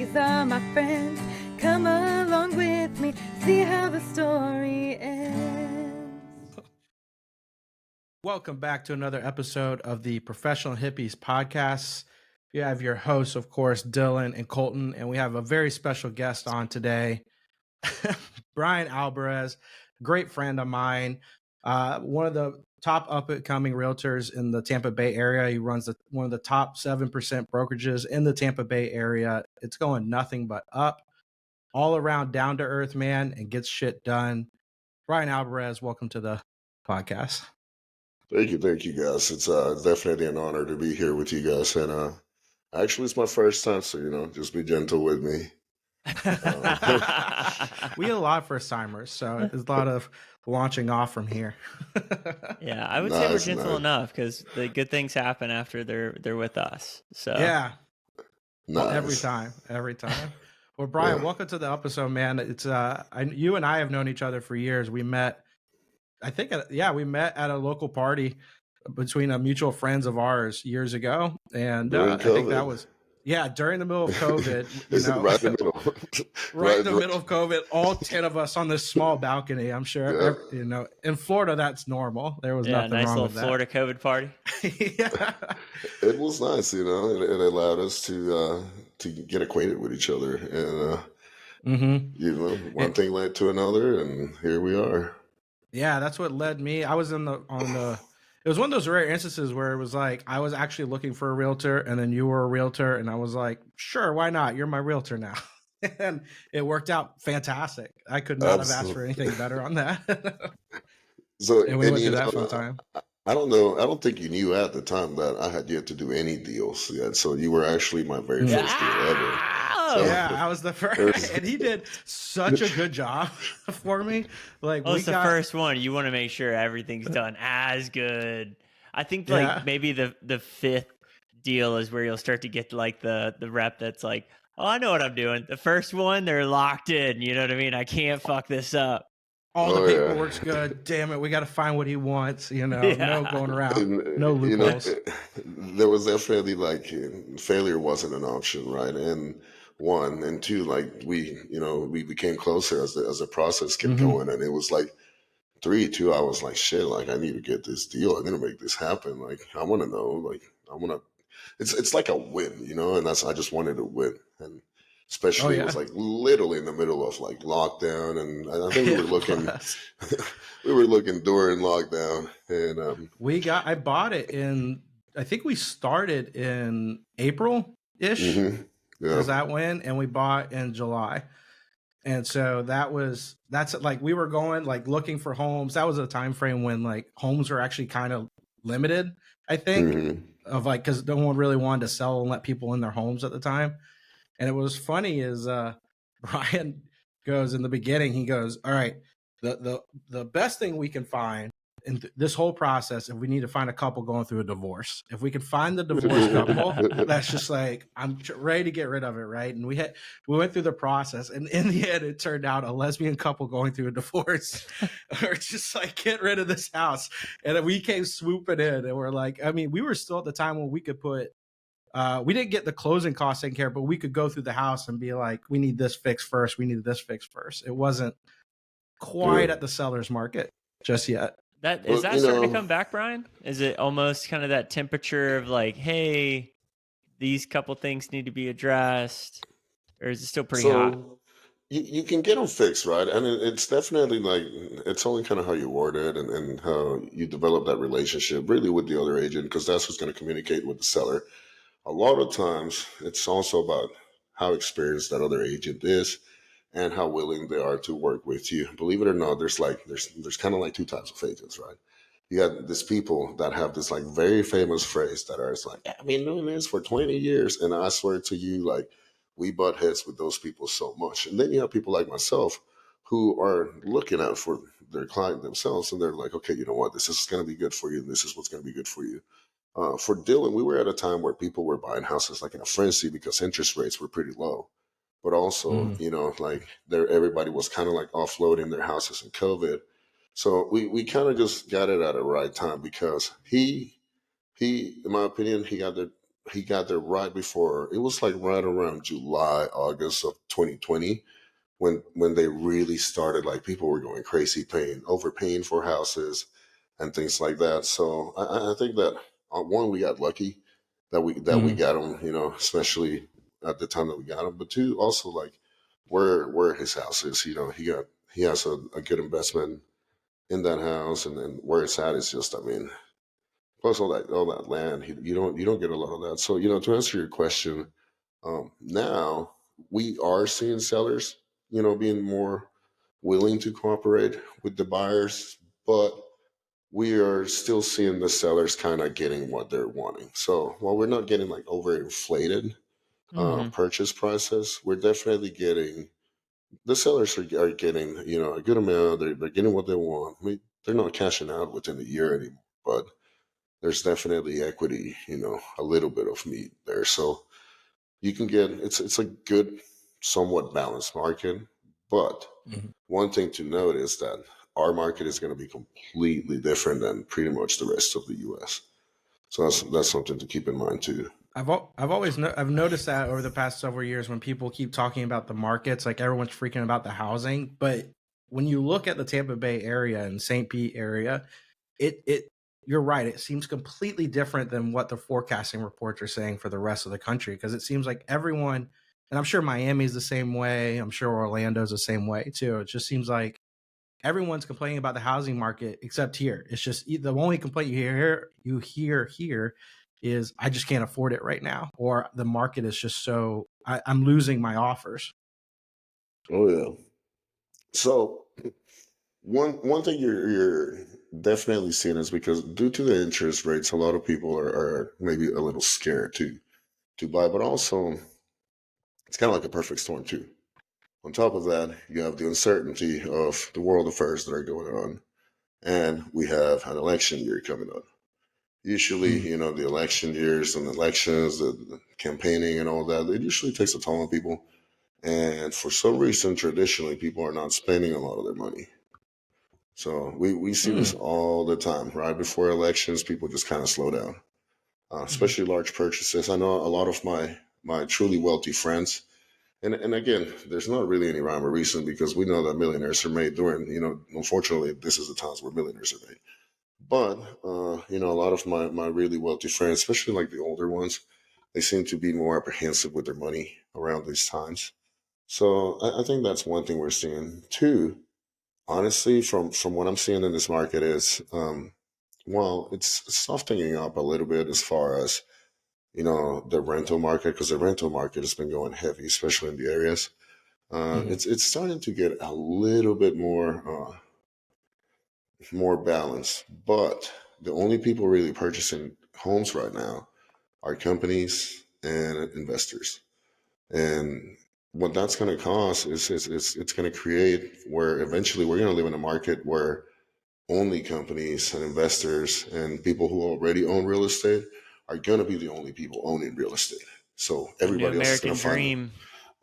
These are my friends. Come along with me, see how the story ends. Welcome back to another episode of the Professional Hippies podcast. You have your hosts, of course, Dylan and Colton, and we have a very special guest on today, Brian Albores, great friend of mine, one of the top up-and-coming realtors in the Tampa Bay area. He runs one of the top 7% brokerages in the Tampa Bay area. It's going nothing but up, all around down-to-earth man, and gets shit done. Brian Albores, welcome to the podcast. Thank you, guys. It's definitely an honor to be here with you guys, and actually, it's my first time, so just be gentle with me. We had a lot of first timers, so there's a lot of launching off from here. Yeah, I would say we're gentle enough because the good things happen after they're with us. So yeah, nice. every time. Well, Brian, welcome to the episode, man. It's you and I have known each other for years. We met, we met at a local party between mutual friends of ours years ago, and I think that was during the middle of COVID. Right in the middle. right in the middle of COVID, all 10 of us on this small balcony. I'm sure, in Florida, that's normal. There was nothing nice wrong with that. Florida COVID party. Yeah. It was nice, it allowed us to get acquainted with each other, and one thing led to another, and here we are. Yeah, that's what led me. I was it was one of those rare instances where it was like I was actually looking for a realtor, and then you were a realtor, and I was like, sure, why not? You're my realtor now. And it worked out fantastic. I could not have asked for anything better on that. So, and we went through that fun time. I don't know. I don't think you knew at the time that I had yet to do any deals yet. So you were actually my very first deal ever. So, I was the first, and he did such a good job for me. Like, it's the first one. You want to make sure everything's done as good. I think maybe the fifth deal is where you'll start to get like the rep that's like, oh, I know what I'm doing. The first one, they're locked in. You know what I mean? I can't fuck this up. All the paperwork's good. Damn it, we got to find what he wants. No going around, no loopholes. There was definitely failure wasn't an option, right? And one and two, we became closer as the process kept going, and it was like 3-2. I was like, shit, I need to get this deal. I'm gonna make this happen. I want to know, it's like a win, and I just wanted to win, and especially it was literally in the middle of lockdown, and I think we were looking during lockdown, and I bought it I think we started in April-ish. Was that when? And we bought in July. And so that's we were going looking for homes. That was a time frame when homes were actually kind of limited, I think, of because no one really wanted to sell and let people in their homes at the time. And it was funny is Brian goes in the beginning, he goes, all right, the best thing we can find in this whole process, if we need to find a couple going through a divorce, if we can find the divorce couple, that's just I'm ready to get rid of it, right? And we went through the process, and in the end, it turned out a lesbian couple going through a divorce, or just get rid of this house. And we came swooping in, and we're we were still at the time when we could put. We didn't get the closing costs taken care of, but we could go through the house and be like, we need this fixed first. We need this fixed first. It wasn't quite at the seller's market just yet. Is that starting to come back, Brian? Is it almost kind of that temperature of hey, these couple things need to be addressed, or is it still pretty hot? You can get them fixed, right? And it's definitely it's only kind of how you word it and how you develop that relationship really with the other agent, because that's what's going to communicate with the seller. A lot of times it's also about how experienced that other agent is and how willing they are to work with you. Believe it or not, there's kind of two types of agents, right? You got these people that have this very famous phrase that are I've been doing this for 20 years. And I swear to you, we butt heads with those people so much. And then you have people like myself who are looking out for their client themselves. And they're like, okay, you know what? This is going to be good for you. And this is what's going to be good for you. For Dylan, we were at a time where people were buying houses in a frenzy because interest rates were pretty low. But also, everybody was kind of offloading their houses in COVID. So we kind of just got it at the right time, because he, in my opinion, he got the he got there right before, it was like right around July, August of 2020 when they really started, like people were going crazy overpaying for houses and things like that. So I think that one, we got lucky that we got him, especially at the time that we got him. But two, also like where his house is, he has a good investment in that house, and then where it's at is just, I mean, plus all that land, you don't get a lot of that. So to answer your question, now we are seeing sellers, being more willing to cooperate with the buyers, but we are still seeing the sellers kind of getting what they're wanting. So while we're not getting like overinflated purchase prices, we're definitely getting, the sellers are getting, a good amount. They're getting what they want. I mean, they're not cashing out within a year anymore, but there's definitely equity, a little bit of meat there. So you can get, it's a good, somewhat balanced market. But one thing to note is that our market is going to be completely different than pretty much the rest of the U.S. So that's something to keep in mind too. I've noticed that over the past several years when people keep talking about the markets, like everyone's freaking about the housing, but when you look at the Tampa Bay area and St. Pete area, you're right. It seems completely different than what the forecasting reports are saying for the rest of the country, because it seems like everyone, and I'm sure Miami's the same way, I'm sure Orlando's the same way too. It just seems like everyone's complaining about the housing market except here. It's just the only complaint you hear here is, I just can't afford it right now, or the market is just so I'm losing my offers. Oh yeah. So one thing you're definitely seeing is because due to the interest rates, a lot of people are maybe a little scared to buy, but also it's kind of like a perfect storm too. On top of that, you have the uncertainty of the world affairs that are going on, and we have an election year coming up. Usually, the election years and elections, the campaigning and all that, it usually takes a toll on people. And for some reason, traditionally, people are not spending a lot of their money. So we see this all the time. Right before elections, people just kind of slow down, especially large purchases. I know a lot of my truly wealthy friends, and again, there's not really any rhyme or reason, because we know that millionaires are made during, unfortunately, this is the times where millionaires are made. But, a lot of my really wealthy friends, especially like the older ones, they seem to be more apprehensive with their money around these times. So I think that's one thing we're seeing. Two, honestly, from what I'm seeing in this market is, well, it's softening up a little bit as far as, the rental market, because the rental market has been going heavy, especially in the areas. It's starting to get a little bit more balanced, but the only people really purchasing homes right now are companies and investors. And what that's going to cause is it's going to create where eventually we're going to live in a market where only companies and investors and people who already own real estate are going to be the only people owning real estate. So everybody else is going to find dream.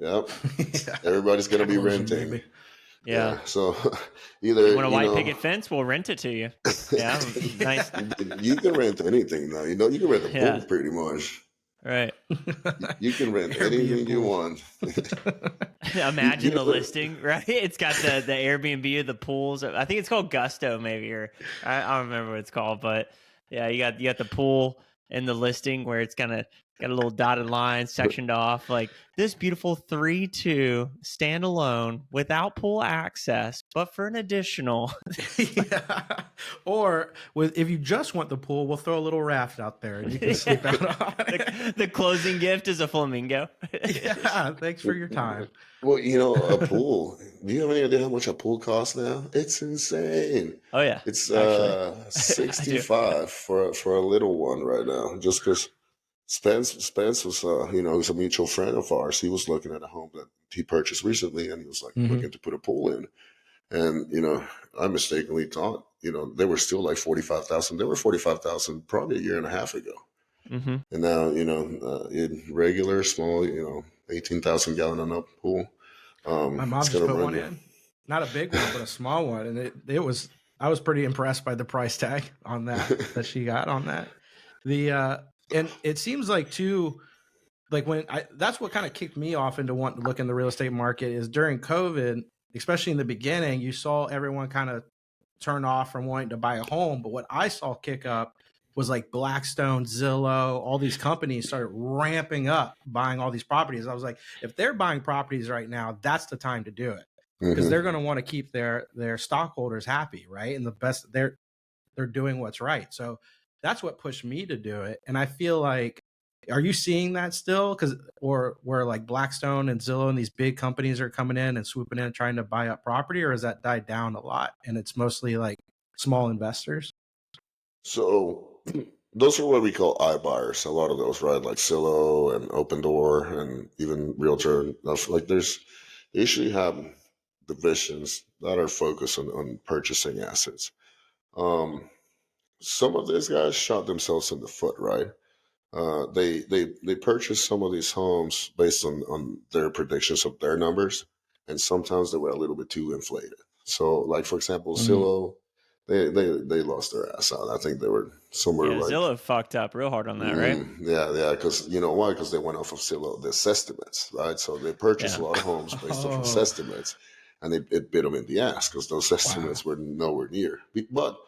Yep. Everybody's going to be renting. Baby. Yeah. So either you want a white picket fence, we'll rent it to you. Yeah, nice. You can rent anything now. You can rent a pool pretty much. Right. You can rent anything you want. Imagine the listing, right? It's got the Airbnb of the pools. I think it's called Gusto, maybe, or I don't remember what it's called, but yeah, you got the pool in the listing where it's got a little dotted line sectioned off, like this beautiful 3-2 standalone without pool access, but for an additional. Yeah. Or if you just want the pool, we'll throw a little raft out there and you can sleep out on it. The closing gift is a flamingo. Yeah, thanks for your time. Well, a pool. Do you have any idea how much a pool costs now? It's insane. Oh yeah, it's $65 for a little one right now. Just because Spence was he's a mutual friend of ours. He was looking at a home that he purchased recently, and he was like looking to put a pool in. And I mistakenly thought they were still like 45,000. They were 45,000 probably a year and a half ago. And now in regular small 18,000 gallon and up pool. My mom just put one in, not a big one, but a small one, and I was pretty impressed by the price tag on that she got on that. And it seems like too, like that's what kind of kicked me off into wanting to look in the real estate market is during COVID, especially in the beginning, you saw everyone kind of turn off from wanting to buy a home. But what I saw kick up was like Blackstone, Zillow, all these companies started ramping up buying all these properties. I was like, if they're buying properties right now, that's the time to do it because they're going to want to keep their stockholders happy, right? And the best they're doing what's right. So that's what pushed me to do it. And I feel like, are you seeing that still? Or where like Blackstone and Zillow and these big companies are coming in and swooping in and trying to buy up property, or has that died down a lot and it's mostly like small investors? So those are what we call iBuyers. A lot of those, right? Like Zillow and Open Door and even Realtor and stuff. Like they usually have divisions that are focused on purchasing assets. Some of these guys shot themselves in the foot, right? They purchased some of these homes based on their predictions of their numbers, and sometimes they were a little bit too inflated. So, like for example, Zillow, they lost their ass out. I think they were somewhere like Zillow fucked up real hard on that, right? Yeah, because you know why? Because they went off of Zillow this estimates, right? So they purchased a lot of homes based off of estimates, and it bit them in the ass because those estimates were nowhere near. But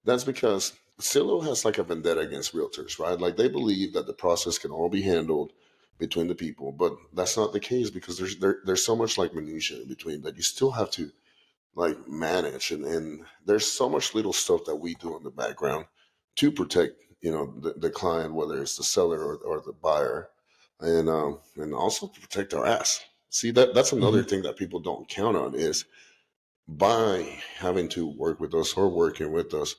that's because Zillow has like a vendetta against realtors, right? Like they believe that the process can all be handled between the people, but that's not the case because there's so much like minutia in between that you still have to like manage, and there's so much little stuff that we do in the background to protect the client, whether it's the seller or the buyer, and also to protect our ass. See, that's another thing that people don't count on is by having to work with us or working with us,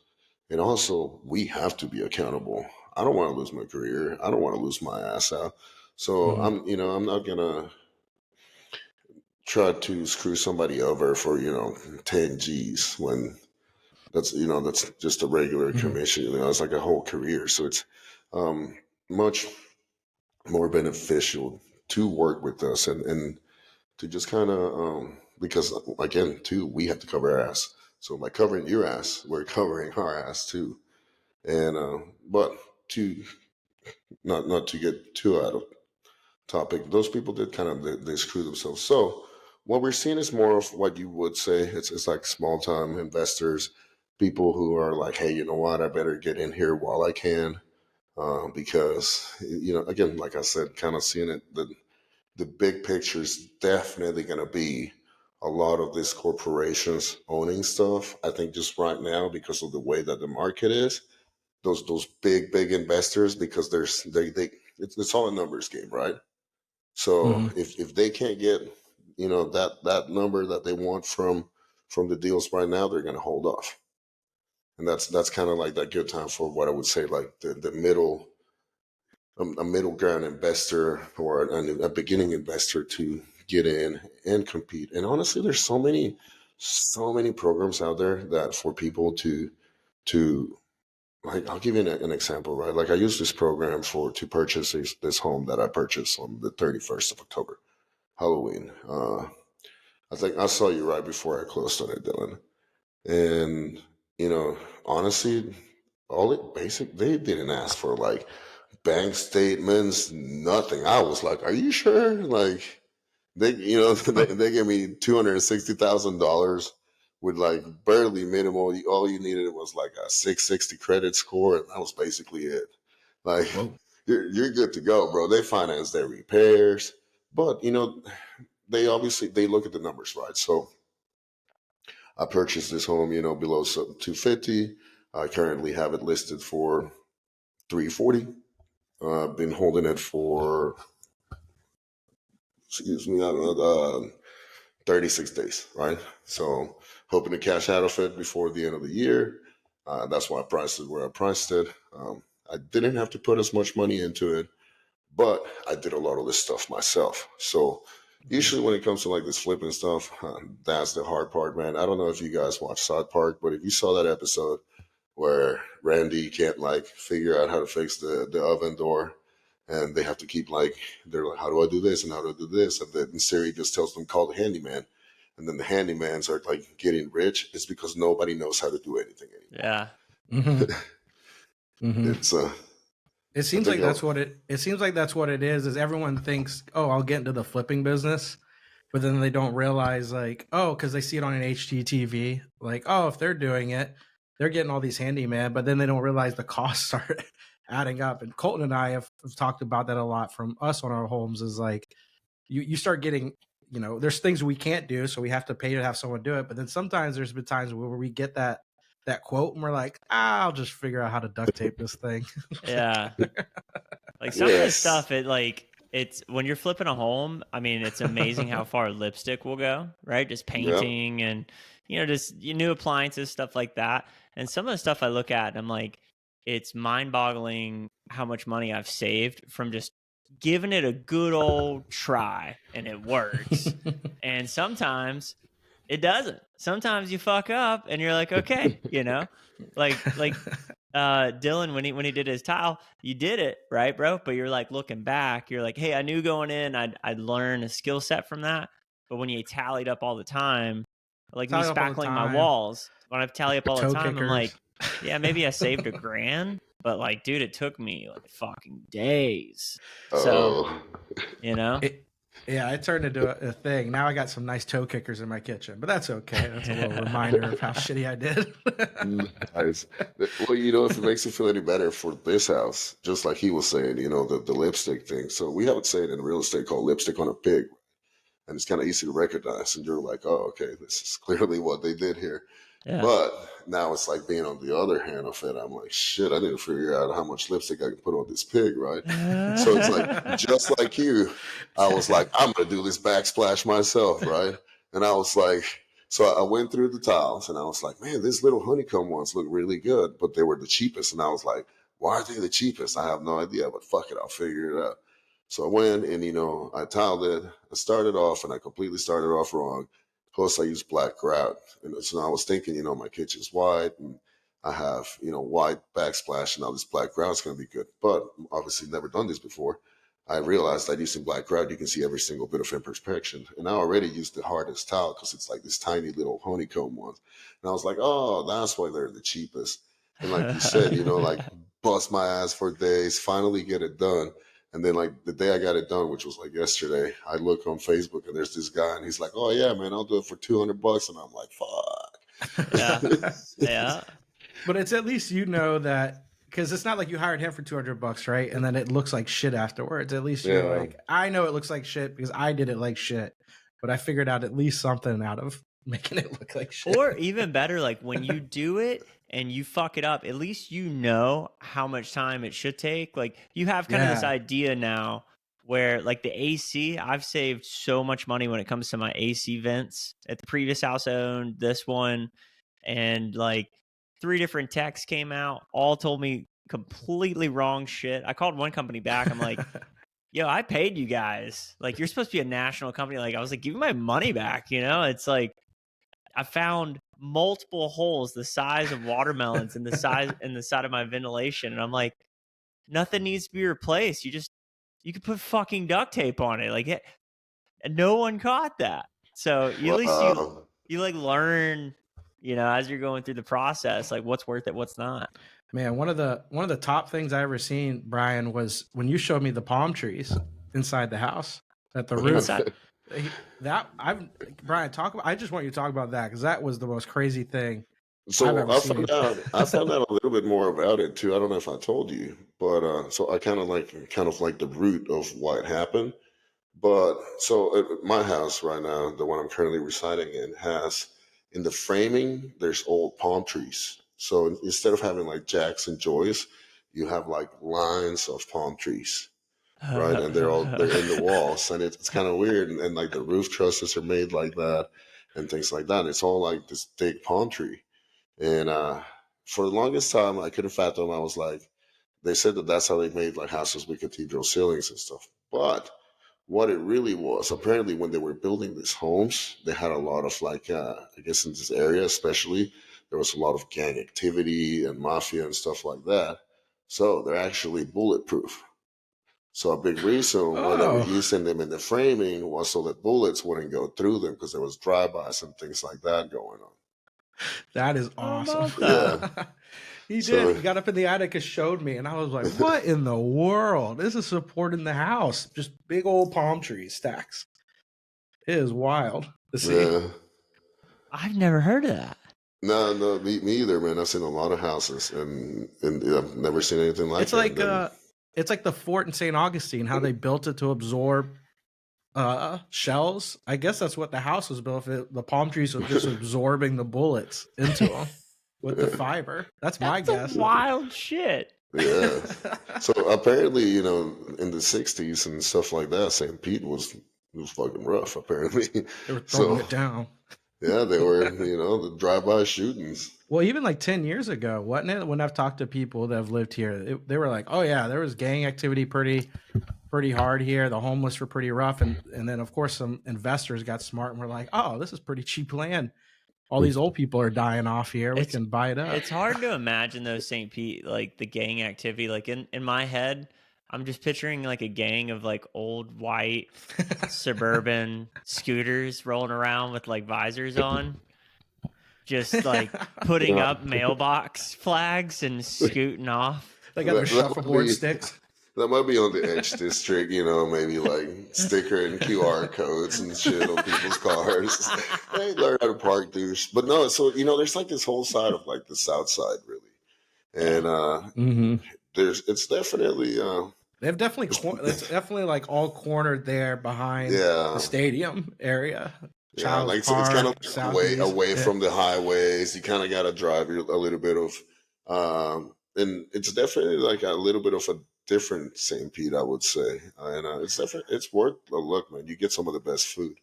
and also we have to be accountable. I don't want to lose my career. I don't want to lose my ass out. So I'm not gonna try to screw somebody over for 10 G's when that's just a regular commission. It's like a whole career. So it's much more beneficial to work with us and to just kind of because again too we have to cover our ass. So by covering your ass, we're covering our ass too. And but to not to get too out of topic, those people did kind of they screw themselves. So what we're seeing is more of what you would say it's like small time investors, people who are like, hey, you know what, I better get in here while I can, because again, like I said, kind of seeing it, the big picture is definitely going to be a lot of these corporations owning stuff. I think just right now because of the way that the market is, those big investors, because it's all a numbers game, right? So if they can't get that number that they want from the deals right now, they're going to hold off, and that's kind of like that good time for what I would say like the middle a middle ground investor or a beginning investor to get in and compete. And honestly, there's so many programs out there that for people to like, I'll give you an example, right? Like I use this program to purchase this home that I purchased on the 31st of October, Halloween. I think I saw you right before I closed on it, Dylan. And honestly, they didn't ask for like bank statements, nothing. I was like, "Are you sure?" Like they gave me $260,000 with like barely minimal. All you needed was like a 660 credit score, and that was basically it. Like you're good to go, bro. They finance their repairs, but they look at the numbers, right? So I purchased this home, below 250. I currently have it listed for 340. I've been holding it for, excuse me, I don't know, 36 days, right? So hoping to cash out of it before the end of the year. That's why I priced it where I priced it. I didn't have to put as much money into it, but I did a lot of this stuff myself. So usually when it comes to like this flipping stuff, that's the hard part, man. I don't know if you guys watch South Park, but if you saw that episode where Randy can't like figure out how to fix the oven door, and they have to keep like, they're like, how do I do this and how do I do this? And then Siri just tells them call the handyman, and then the handymans are like getting rich. It's because nobody knows how to do anything anymore. Yeah. It's It I seems think like that's what it seems like that's what it is everyone thinks, oh, I'll get into the flipping business, but then they don't realize like, oh, because they see it on an HGTV, like, oh, if they're doing it, they're getting all these handyman, but then they don't realize the costs are adding up. And Colton and I have talked about that a lot from us on our homes, is like you start getting, there's things we can't do, so we have to pay to have someone do it. But then sometimes there's been times where we get that quote and we're like, I'll just figure out how to duct tape this thing. Yeah. Like some of this stuff, it's when you're flipping a home, I mean, it's amazing how far lipstick will go, right? Just painting and, just new appliances, stuff like that. And some of the stuff I look at and I'm like, it's mind boggling how much money I've saved from just giving it a good old try and it works. And sometimes it doesn't. Sometimes you fuck up and you're like, okay, like Dylan, when he did his tile, you did it right, bro. But you're like, looking back, you're like, hey, I knew going in I'd learn a skill set from that. But when you tallied up all the time, like me spackling my walls, when I tally up all the time, I'm like, yeah, maybe I saved $1,000, but like, dude, it took me like fucking days. So, Yeah, it turned into a thing. Now I got some nice toe kickers in my kitchen, but that's okay. That's a little reminder of how shitty I did. Nice. Well, if it makes you feel any better for this house, just like he was saying, the lipstick thing. So we have a saying in real estate called lipstick on a pig. And it's kind of easy to recognize. And you're like, oh, okay, this is clearly what they did here. Yeah. But now it's like being on the other hand of it. I'm like, shit, I need to figure out how much lipstick I can put on this pig, right? So it's like, just like you, I was like, I'm going to do this backsplash myself, right? And I was like, so I went through the tiles and I was like, man, these little honeycomb ones look really good, but they were the cheapest. And I was like, why are they the cheapest? I have no idea, but fuck it, I'll figure it out. So I went and, I tiled it. I started off and I completely started off wrong. Plus I used black grout. And so I was thinking, my kitchen's white and I have, white backsplash and all this black grout's going to be good. But obviously never done this before. I realized that using black grout, you can see every single bit of imperfection. And I already used the hardest tile because it's like this tiny little honeycomb one. And I was like, oh, that's why they're the cheapest. And like you said, like bust my ass for days, finally get it done. And then like the day I got it done, which was like yesterday, I look on Facebook and there's this guy and he's like, oh yeah, man, I'll do it for $200. And I'm like, fuck. Yeah. Yeah. But it's at least, that, because it's not like you hired him for $200, right? And then it looks like shit afterwards. At least you're like, I know it looks like shit because I did it like shit, but I figured out at least something out of making it look like shit. Or even better, like when you do it and you fuck it up, at least you know how much time it should take. Like you have kind of this idea now where like the AC, I've saved so much money when it comes to my AC vents at the previous house I owned, this one, and like 3 different techs came out, all told me completely wrong shit. I called one company back. I'm like, yo, I paid you guys. Like you're supposed to be a national company. Like I was like, give me my money back. It's like, I found multiple holes the size of watermelons in the side of my ventilation. And I'm like, nothing needs to be replaced. You could put fucking duct tape on it. Like and no one caught that. So at least you like learn, as you're going through the process, like what's worth it, what's not. Man, one of the top things I ever seen, Brian, was when you showed me the palm trees inside the house at the roof. Brian, I just want you to talk about that because that was the most crazy thing. So I found out a little bit more about it too. I don't know if I told you, but so I kind of like the root of what happened. But so at my house right now, the one I'm currently residing in, has in the framing there's old palm trees. So instead of having like jacks and joys, you have like lines of palm trees. Right, and they're in the walls, and it's kind of weird, and like the roof trusses are made like that, and things like that. And it's all like this big palm tree, and for the longest time, I couldn't fathom. I was like, they said that's how they made like houses with cathedral ceilings and stuff. But what it really was, apparently, when they were building these homes, they had a lot of like, I guess in this area especially, there was a lot of gang activity and mafia and stuff like that. So they're actually bulletproof. So a big reason why they were using them in the framing was so that bullets wouldn't go through them because there was drive-bys and things like that going on. That is awesome. He So did. He got up in the attic and showed me, and I was like, "What in the world? This is supporting the house. Just big old palm tree stacks. It is wild to see." yeah. I've never heard of that. No, me either, man. I've seen a lot of houses, and I've never seen anything like It's it. like And then, it's like the fort in St. Augustine, how they built it to absorb shells. I guess that's what the house was built. The palm trees were just absorbing the bullets into them with the fiber. That's my That's guess. wild shit. yeah. So apparently, you know, in the '60s and stuff like that, St. Pete was fucking rough. Apparently, They were throwing so it down. yeah, they were, you know, the drive-by shootings. Well, even like 10 years ago, wasn't it? When I've talked to people that have lived here, they were like, "Oh yeah, there was gang activity pretty hard here. The homeless were pretty rough." And then of course some investors got smart and were like, "Oh, this is pretty cheap land. All these old people are dying off here. We can buy it up." It's hard to imagine though, St. Pete, like the gang activity. Like in my head, I'm just picturing like a gang of like old white suburban scooters rolling around with like visors on, just like putting Yeah. up mailbox flags and scooting off. They got their That might shuffleboard be- sticks. That might be on the Edge District, you know, maybe like sticker and QR codes and shit on people's cars. They learn how to park, douche. But no, so, you know, there's like this whole side of like the South Side, really. And it's definitely, They've definitely it's definitely like all cornered there behind yeah. the stadium area. Yeah, Child's like it's kind of Park, away Southeast. from the highways. You kind of got to drive a little bit of, and it's definitely like a little bit of a different St. Pete, I would say. And it's definitely it's worth a look, man. You get some of the best food,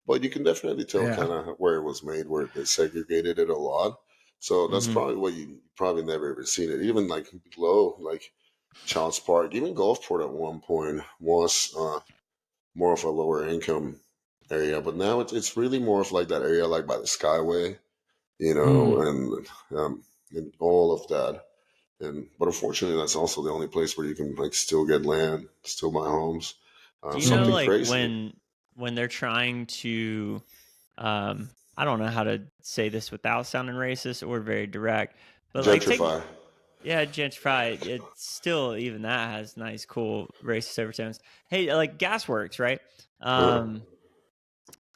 but you can definitely tell Yeah. kind of where it was made, where they segregated it a lot. So that's Mhm. probably what you probably never ever seen it. Even like below, like Child's Park, even Gulfport at one point was more of a lower income area, but now it's really more of like that area, like by the Skyway, you know, and all of that. And but unfortunately, that's also the only place where you can like still get land, still buy homes. Do you know Something like crazy. when they're trying to I don't know how to say this without sounding racist or very direct, but like Gentrify. gentrify, it's still, even that has nice cool racist overtones. Hey, like Gasworks, right?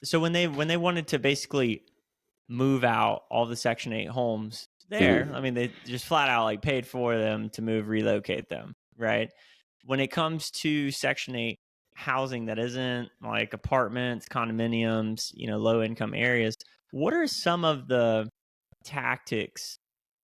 So when they wanted to basically move out all the Section 8 homes there, I mean, they just flat out like paid for them to move, relocate them, right? When it comes to Section 8 housing that isn't like apartments, condominiums, you know, low income areas, what are some of the tactics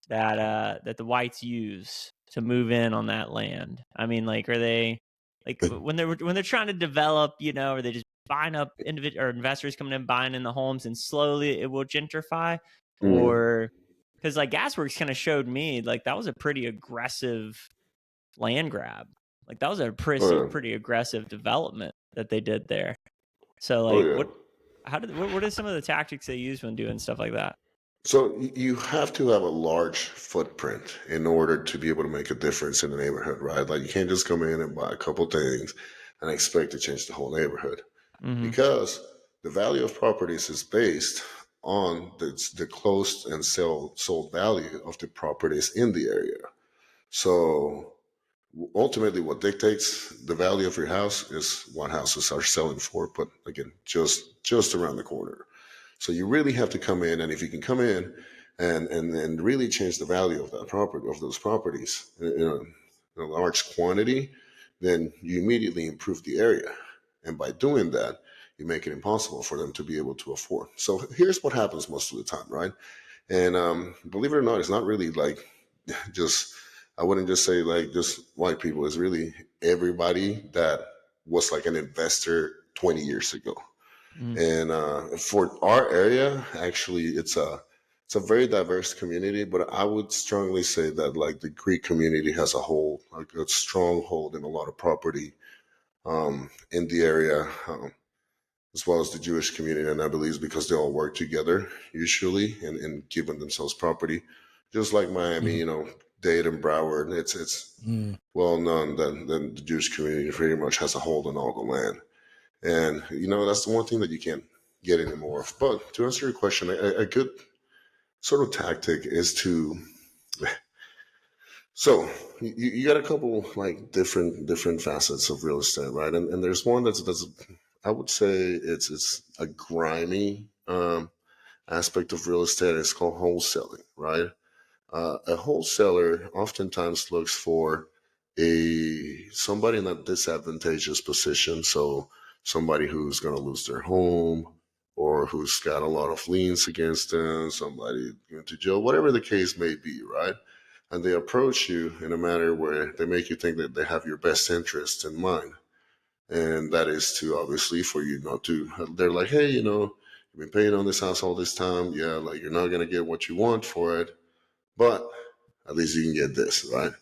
that the whites use to move in on that land? I mean, like, are they like when they're trying to develop, you know, are they just buying up individual or investors coming in buying in the homes and slowly it will gentrify? Or because like Gasworks kind of showed me like that was a pretty aggressive land grab. Like that was a pretty aggressive development that they did there. So like what are some of the tactics they use when doing stuff like that? So you have to have a large footprint in order to be able to make a difference in the neighborhood, right? Like you can't just come in and buy a couple things and expect to change the whole neighborhood, because the value of properties is based on the closed and sold value of the properties in the area. So ultimately, what dictates the value of your house is what houses are selling for. But again, just around the corner. So you really have to come in, and if you can come in and really change the value of that property, of those properties in a large quantity, then you immediately improve the area. And by doing that, you make it impossible for them to be able to afford. So here's what happens most of the time, right? And believe it or not, it's not really like just, I wouldn't just say like just white people. It's really everybody that was like an investor 20 years ago. And for our area, actually, it's a very diverse community. But I would strongly say that like the Greek community has a whole, like a stronghold in a lot of property in the area, as well as the Jewish community. And I believe it's because they all work together usually in giving themselves property, just like Miami, you know, Dade and Broward. It's well known that the Jewish community pretty much has a hold on all the land. And, you know, that's the one thing that you can't get anymore. But to answer your question, a good sort of tactic is to So you got a couple like different facets of real estate, right? And there's one that's I would say it's a grimy aspect of real estate. It's called wholesaling, right? A wholesaler oftentimes looks for a somebody in a disadvantageous position. So somebody who's going to lose their home or who's got a lot of liens against them, somebody going to jail, whatever the case may be, right? And they approach you in a manner where they make you think that they have your best interest in mind. And that is to obviously for you not to, they're like, hey, you've been paying on this house all this time. Yeah, like you're not going to get what you want for it, but at least you can get this, right?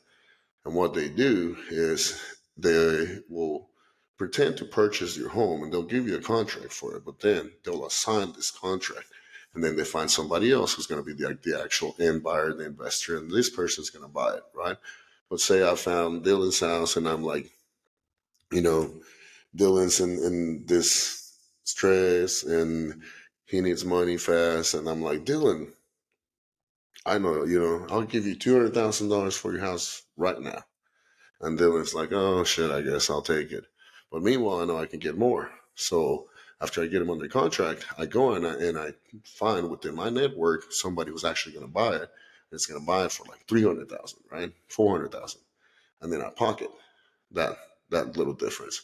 And what they do is they will pretend to purchase your home and they'll give you a contract for it, but then they'll assign this contract. And then they find somebody else who's going to be the actual end buyer, the investor, and this person's going to buy it, right? But say I found Dylan's house and I'm like, you know, Dylan's in this stress and he needs money fast. And I'm like, Dylan, I know, I'll give you $200,000 for your house right now. And Dylan's like, oh shit, I guess I'll take it. But meanwhile, I know I can get more. So after I get him under contract, I go and I find within my network somebody who's actually going to buy it. It's going to buy it for like 300,000, right? 400,000, and then I pocket that little difference.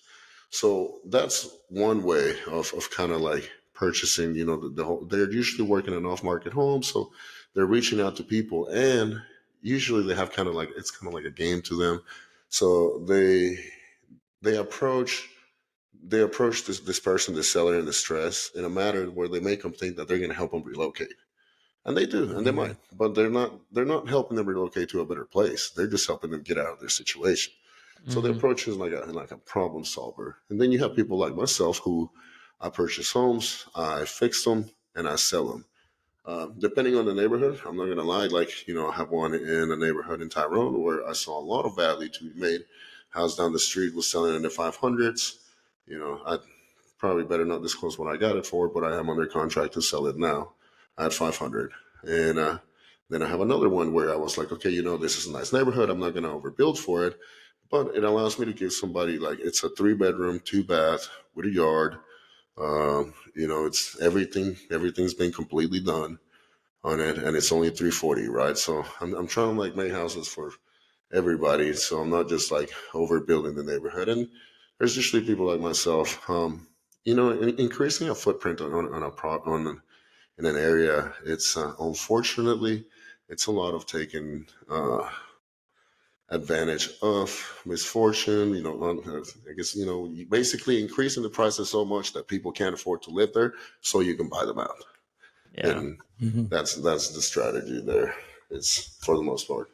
So that's one way of kind of like purchasing. The whole. They're usually working in off-market homes, so they're reaching out to people, and usually they have kind of like it's kind of like a game to them. So they approach this person, this seller in distress, in a manner where they make them think that they're going to help them relocate, and they do, and they might, but they're not helping them relocate to a better place. They're just helping them get out of their situation. So the approach is like a problem solver. And then you have people like myself who I purchase homes, I fix them, and I sell them. Depending on the neighborhood, I'm not gonna lie. Like I have one in a neighborhood in Tyrone where I saw a lot of value to be made. House down the street was selling in the 500s. I probably better not disclose what I got it for, but I am under contract to sell it now at 500. And then I have another one where I was like, okay, this is a nice neighborhood. I'm not gonna overbuild for it, but it allows me to give somebody like it's a 3 bedroom, 2 bath with a yard. It's everything's been completely done on it, and it's only 340, right? So I'm trying to like make houses for everybody, so I'm not just like overbuilding the neighborhood. And there's usually people like myself, increasing a footprint in an area. It's unfortunately it's a lot of taking advantage of misfortune. I guess basically increasing the prices so much that people can't afford to live there, so you can buy them out. Yeah. And that's the strategy there. It's for the most part.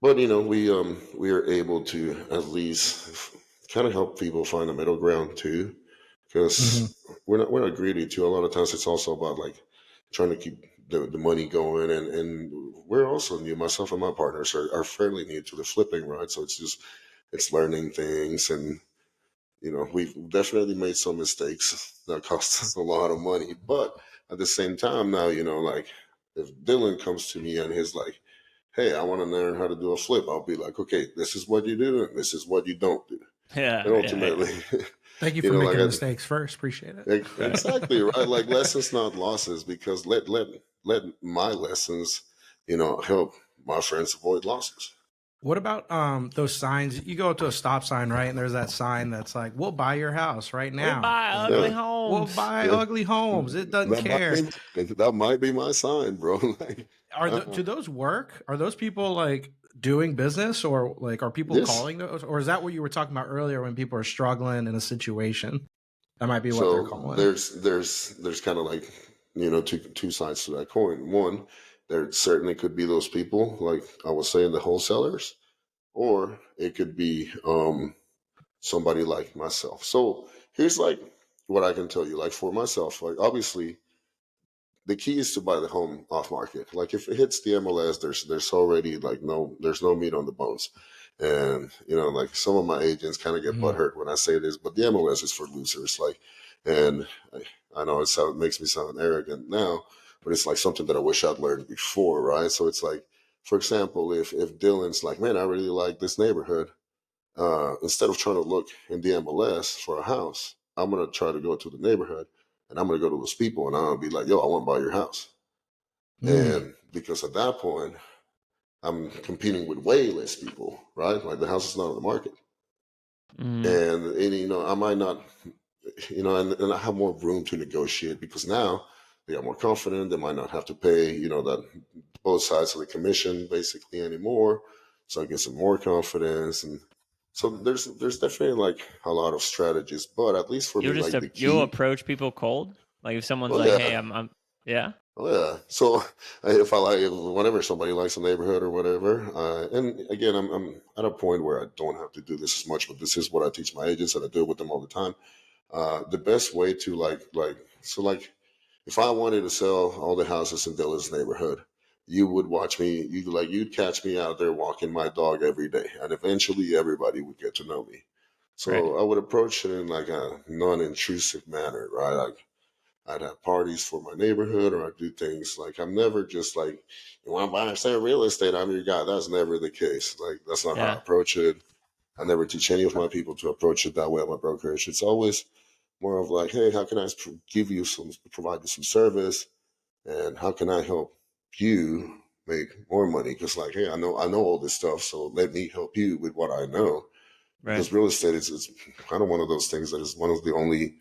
But we are able to at least kind of help people find a middle ground too, because we're not greedy too. A lot of times it's also about like trying to keep the money going, and we're also new. Myself and my partners are fairly new to the flipping, right? So it's learning things, and we've definitely made some mistakes that cost us a lot of money. But at the same time, now like if Dylan comes to me and he's like, hey, I want to learn how to do a flip, I'll be like, okay, this is what you do and this is what you don't do. Yeah. And ultimately, Thank you for making mistakes first. Appreciate it. Exactly, right? Like lessons, not losses, because let my lessons, help my friends avoid losses. What about those signs? You go to a stop sign, right? And there's that sign that's like, "We'll buy your house right now. We buy ugly homes. We'll buy ugly homes. It doesn't care." That might be my sign, bro. Do those work? Are those people like doing business, or like are people calling those, or is that what you were talking about earlier when people are struggling in a situation? That might be what they're calling. There's kind of like two sides to that coin. One, there certainly could be those people, like I was saying, the wholesalers, or it could be somebody like myself. So here's like what I can tell you. Like for myself, like obviously the key is to buy the home off market. Like if it hits the MLS, there's already like there's no meat on the bones. And like some of my agents kind of get butthurt when I say this, but the MLS is for losers. Like, and I know it makes me sound arrogant now, but it's like something that I wish I'd learned before, right? So it's like, for example, if Dylan's like, man, I really like this neighborhood, instead of trying to look in the MLS for a house, I'm gonna try to go to the neighborhood and I'm gonna go to those people and I'm gonna be like, yo, I want to buy your house. And because at that point, I'm competing with way less people, right? Like the house is not on the market. And you know, I might not, you know, and I have more room to negotiate because now they are more confident. They might not have to pay, you know, that both sides of the commission basically anymore. So I get some more confidence, and so there's definitely like a lot of strategies. But at least for me, like the you'll key. approach people cold. Like if someone's Oh like, yeah, "Hey, I'm yeah." oh yeah. So if I like, whenever somebody likes a neighborhood or whatever, and again, I'm at a point where I don't have to do this as much, but this is what I teach my agents, and I do it with them all the time. The best way to like if I wanted to sell all the houses in Dylan's neighborhood, you would watch me. You'd catch me out there walking my dog every day, and eventually everybody would get to know me. Right. So I would approach it in like a non-intrusive manner, right? Like I'd have parties for my neighborhood, or I'd do things like I'm never just like, you want to buy or sell real estate, I'm your guy. That's never the case. Like that's not how I Yeah. approach it. I never teach any of my people to approach it that way at my brokerage. It's always more of like, hey, how can I provide you some service, and how can I help you make more money? Because like, hey, I know all this stuff, so let me help you with what I know. Right. Because real estate is kind of one of those things that is one of the only,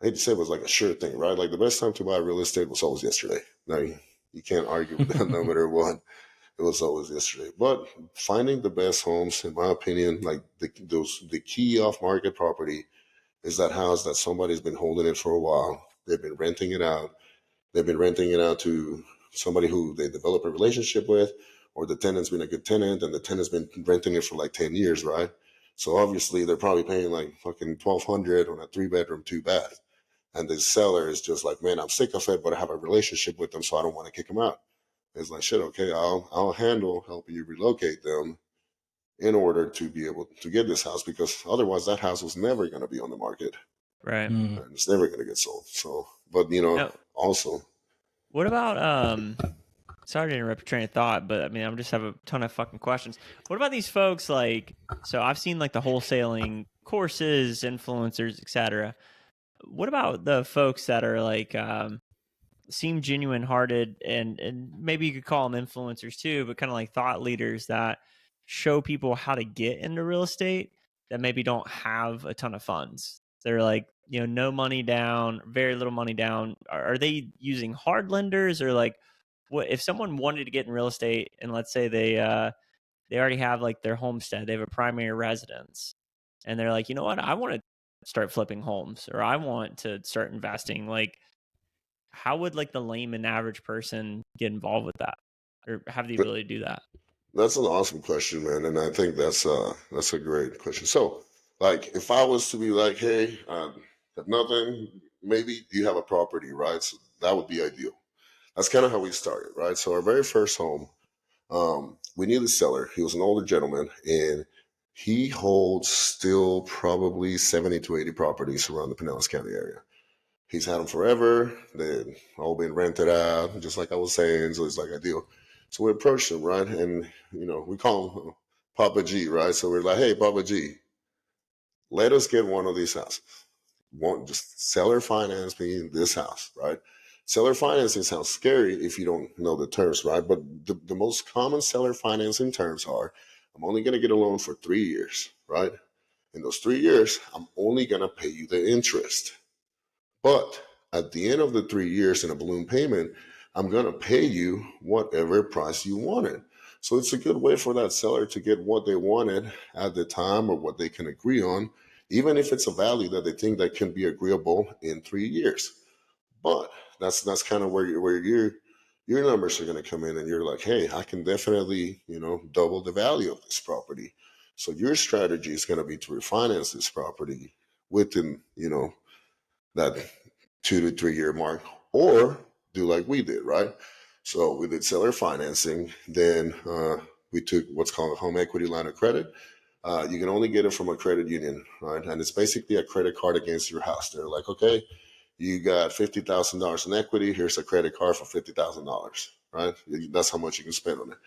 I hate to say it, was like a sure thing, right? Like the best time to buy real estate was always yesterday. Now you can't argue with that no matter what. It was always yesterday. But finding the best homes, in my opinion, like the key off market property is that house that somebody's been holding it for a while. They've been renting it out. They've been renting it out to somebody who they develop a relationship with, or the tenant's been a good tenant and the tenant's been renting it for like 10 years, right? So obviously they're probably paying like fucking 1,200 on a 3-bedroom, 2-bath. And the seller is just like, man, I'm sick of it, but I have a relationship with them, so I don't want to kick them out. It's like, shit, okay, I'll handle helping you relocate them in order to be able to get this house, because otherwise that house was never going to be on the market Right. and it's never going to get sold. So, but you know, Now, also, what about sorry to interrupt your train of thought, but I mean, I just have a ton of fucking questions. What about these folks like, so I've seen like the wholesaling courses, influencers, etc. What about the folks that are like seem genuine hearted, and maybe you could call them influencers too, but kind of like thought leaders that show people how to get into real estate that maybe don't have a ton of funds? They're like, you know, no money down, very little money down. Are they using hard lenders, or like, what if someone wanted to get in real estate and let's say they already have like their homestead, they have a primary residence, and they're like, you know what, I want to start flipping homes, or I want to start investing. Like, how would like the layman average person get involved with that, or have the ability to do that? that's an awesome question, man. And I think that's a great question. So, like, if I was to be like, hey, have nothing, maybe you have a property, right? So that would be ideal. That's kind of how we started, right? So our very first home, we knew the seller. He was an older gentleman, and he holds still probably 70 to 80 properties around the Pinellas County area. He's had them forever. They've all been rented out, just like I was saying. So it's like ideal. So we approached him, right? And, you know, we call him Papa G, right? So we're like, hey, Papa G, let us get one of these houses. Won't just seller finance me this house, right? Seller financing sounds scary if you don't know the terms, right? But the most common seller financing terms are, I'm only going to get a loan for 3 years, right? In those 3 years, I'm only going to pay you the interest. But at the end of the 3 years in a balloon payment, I'm going to pay you whatever price you wanted. So it's a good way for that seller to get what they wanted at the time, or what they can agree on, even if it's a value that they think that can be agreeable in 3 years. But that's kind of where your numbers are going to come in, and you're like, hey, I can definitely, you know, double the value of this property. So your strategy is going to be to refinance this property within, you know, that 2 to 3 year mark, or do like we did, right? So we did seller financing. Then we took what's called a home equity line of credit. You can only get it from a credit union, right? And it's basically a credit card against your house. They're like, okay, You got $50,000 in equity. Here's a credit card for $50,000, right? That's how much you can spend on it.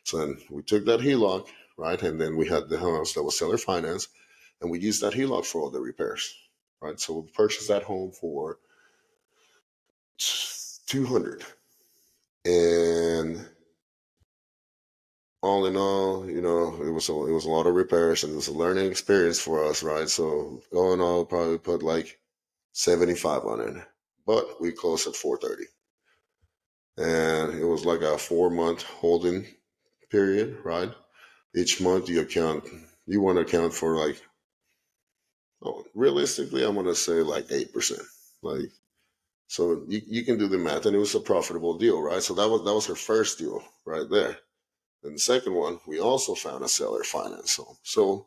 So then we took that HELOC, right? And then we had the house that was seller finance, and we used that HELOC for all the repairs, right? So we purchased that home for 200, and all in all, you know, it was a lot of repairs, and it was a learning experience for us, right? So all in all, probably put like 75 on it, but we closed at 430, and it was like a 4-month holding period, right? Each month you want to account for like, realistically, I'm gonna say like 8%, like. So you can do the math, and it was a profitable deal, right? So that was her first deal right there. And the second one, we also found a seller finance home. So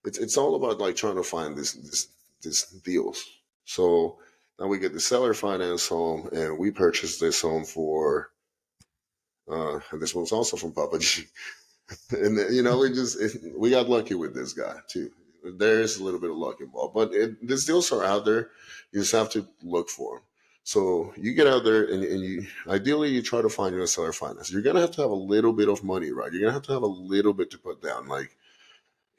it's all about like trying to find these deals. So now we get the seller finance home, and we purchased this home for, and this one's also from Papa G. And you know, we got lucky with this guy too. There is a little bit of luck involved, but these deals are out there. You just have to look for them. So you get out there, and you ideally you try to find your seller finance. You're gonna have to have a little bit of money, right? You're gonna have to have a little bit to put down, like,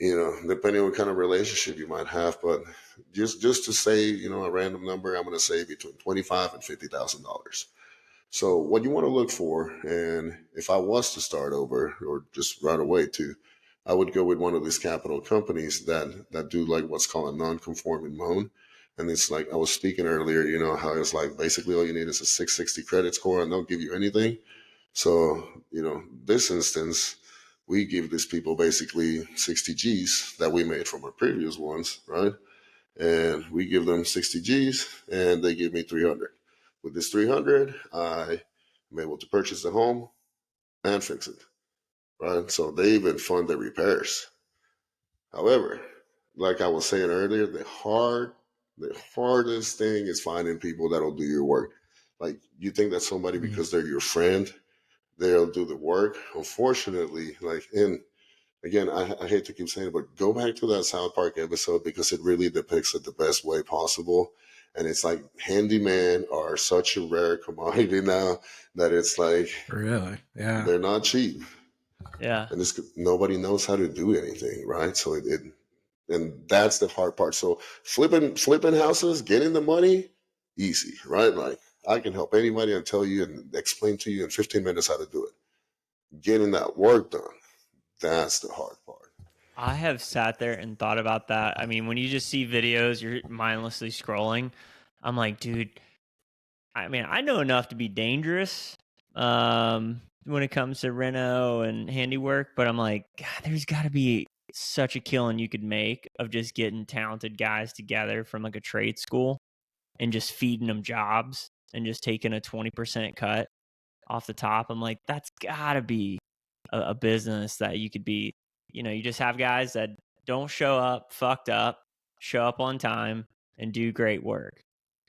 you know, depending on what kind of relationship you might have. But just to say, you know, a random number, I'm gonna say between $25,000 and $50,000. So what you want to look for, and if I was to start over or just right away too, I would go with one of these capital companies that do like what's called a non-conforming loan. And it's like I was speaking earlier, you know, how it's like basically all you need is a 660 credit score, and they'll give you anything. So, you know, this instance, we give these people basically 60 G's that we made from our previous ones, right? And we give them 60 G's, and they give me 300. With this 300, I am able to purchase the home and fix it, right? So they even fund the repairs. However, like I was saying earlier, the hardest thing is finding people that'll do your work. Like, you think that somebody, because they're your friend, they'll do the work. Unfortunately, like, and again, I hate to keep saying it, but go back to that South Park episode, because it really depicts it the best way possible. And it's like handyman are such a rare commodity now that it's like, Really? Yeah. they're not cheap. Yeah. And nobody knows how to do anything, right? So and that's the hard part. So flipping houses, getting the money, easy, right? Like, I can help anybody and tell you and explain to you in 15 minutes how to do it. Getting that work done, that's the hard part. I have sat there and thought about that. I mean, when you just see videos, you're mindlessly scrolling. I'm like, dude, I mean, I know enough to be dangerous when it comes to reno and handiwork, but I'm like, God, there's got to be such a killing you could make of just getting talented guys together from like a trade school and just feeding them jobs and just taking a 20% cut off the top. I'm like, that's got to be a business that you could be, you know, you just have guys that don't show up fucked up, show up on time, and do great work.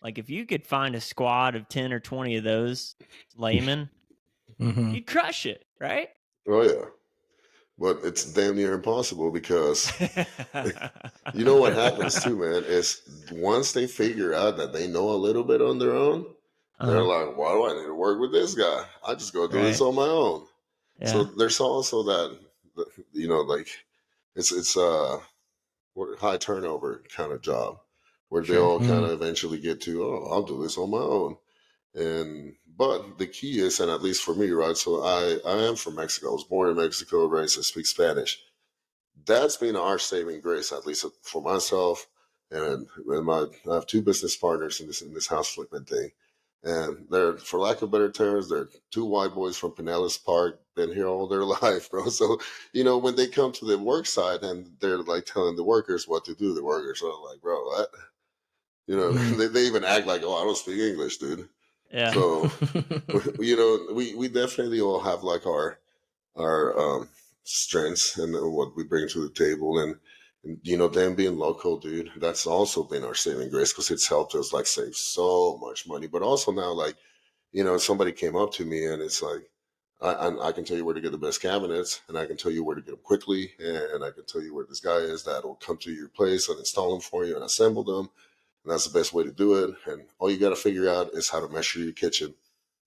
Like, if you could find a squad of 10 or 20 of those laymen, you'd crush it, right? Oh, yeah. But it's damn near impossible, because you know what happens too, man, is once they figure out that they know a little bit on their own, they're like, why do I need to work with this guy? I just go do this on my own. Yeah. So there's also that, you know, like it's high turnover kind of job where they all kind of eventually get to, oh, I'll do this on my own. But the key is, and at least for me, right? So I am from Mexico. I was born in Mexico, raised, I speak Spanish. That's been our saving grace, at least for myself. And I have two business partners in this house flipping thing. And they're, for lack of better terms, they're two white boys from Pinellas Park, been here all their life, bro. So, you know, when they come to the work site and they're like telling the workers what to do, the workers are like, bro, what? You know, they even act like, oh, I don't speak English, dude. Yeah. So, you know, we definitely all have like our strengths and what we bring to the table, and you know, them being local, dude, that's also been our saving grace, because it's helped us like save so much money. But also now, like, you know, somebody came up to me and it's like, I can tell you where to get the best cabinets, and I can tell you where to get them quickly, and I can tell you where this guy is that will come to your place and install them for you and assemble them. and that's the best way to do it. And all you got to figure out is how to measure your kitchen.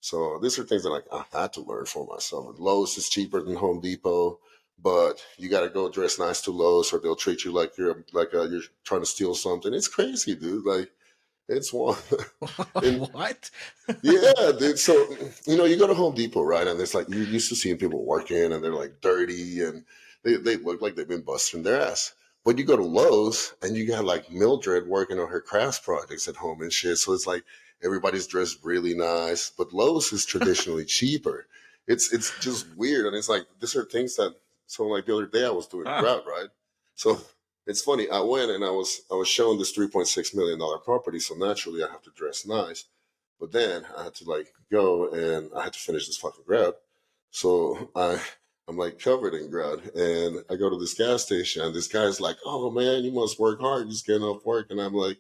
So these are things that I had to learn for myself. Lowe's is cheaper than Home Depot, but you got to go dress nice to Lowe's, or they'll treat you like you're trying to steal something. It's crazy, dude. Like, it's one. And What? yeah, dude. So, you go to Home Depot, right? And it's like, you're used to seeing people working and they're like dirty and they look like they've been busting their ass. But you go to Lowe's and you got like Mildred working on her crafts projects at home and shit. So it's like everybody's dressed really nice. But Lowe's is traditionally cheaper. It's just weird. And it's like, these are things that, so like the other day I was doing grout, right? So it's funny. I went and I was shown this $3.6 million property. So naturally I have to dress nice. But then I had to like go and I had to finish this fucking grout. So I'm like covered in grout, and I go to this gas station and this guy's like, "Oh man, you must work hard just getting off work." And I'm like,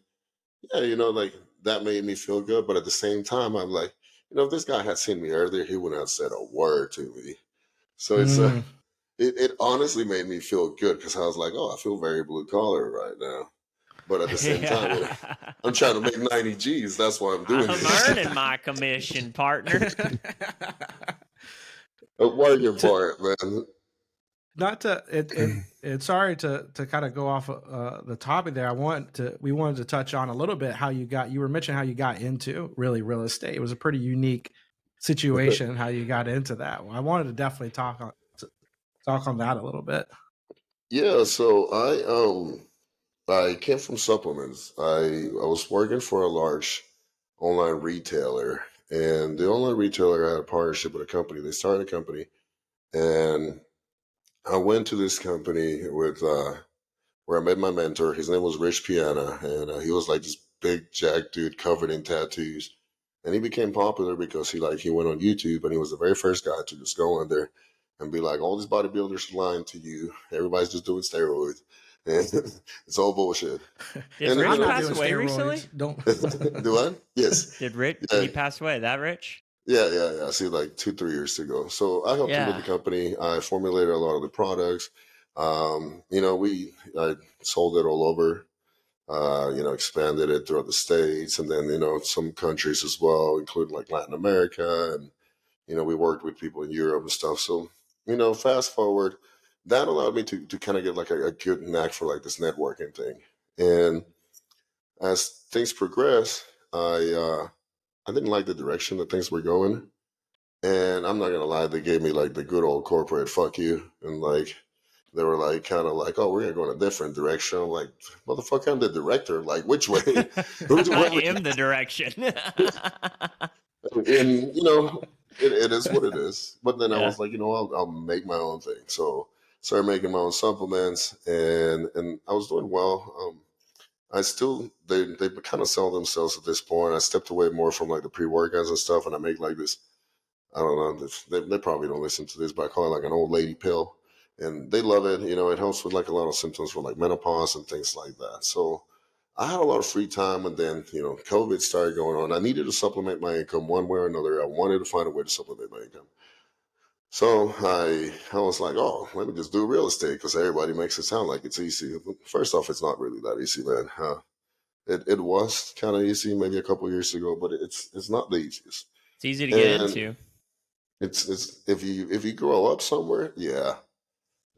yeah, like that made me feel good. But at the same time, I'm like, if this guy had seen me earlier, he wouldn't have said a word to me. So it's Mm. it honestly made me feel good because I was like, oh, I feel very blue collar right now. But at the same time, I'm trying to make 90 G's. That's why I'm doing I'm this. earning my commission, partner. I'm working for it, man. Not to it's sorry to kind of go off the topic there. We wanted to touch on a little bit how you were mentioning how you got into really real estate. It was a pretty unique situation how you got into that. I wanted to definitely talk on that a little bit. Yeah, so I came from supplements. I was working for a large online retailer, and the online retailer had a partnership with a company. They started a company, and I went to this company with where I met my mentor. His name was Rich Piana, and he was like this big jack dude covered in tattoos. And he became popular because he went on YouTube, and he was the very first guy to just go on there and be like, all these bodybuilders are lying to you. Everybody's just doing steroids. And it's all bullshit. Did And Rich I'm not pass doing away steroids. recently? Don't. do I? Yes. Did Rich? Yeah. Did he pass away? That Rich? Yeah. I see, like 2-3 years ago. So I helped him with the company. I formulated a lot of the products. I sold it all over. Expanded it throughout the states, and then some countries as well, including like Latin America, and we worked with people in Europe and stuff. So fast forward, that allowed me to kind of get like a good knack for like this networking thing. And as things progress, I didn't like the direction that things were going. And I'm not gonna lie, they gave me like the good old corporate fuck you, and like they were like kind of like, oh, we're gonna go in a different direction. I'm like, motherfucker, I'm the director. Like, which way? I am the direction. And it is what it is. But then I was like, I'll make my own thing. So started making my own supplements, and I was doing well. I still they kind of sell themselves at this point. I stepped away more from like the pre-workouts and stuff, and I make like this. I don't know. They probably don't listen to this, but I call it like an old lady pill, and they love it. It helps with like a lot of symptoms from like menopause and things like that. So I had a lot of free time, and then COVID started going on. I needed to supplement my income one way or another. I wanted to find a way to supplement my income. So I was like, oh, let me just do real estate because everybody makes it sound like it's easy. First off, it's not really that easy, man. It was kind of easy maybe a couple years ago, but it's not the easiest. It's easy to get into. It's if you grow up somewhere, yeah.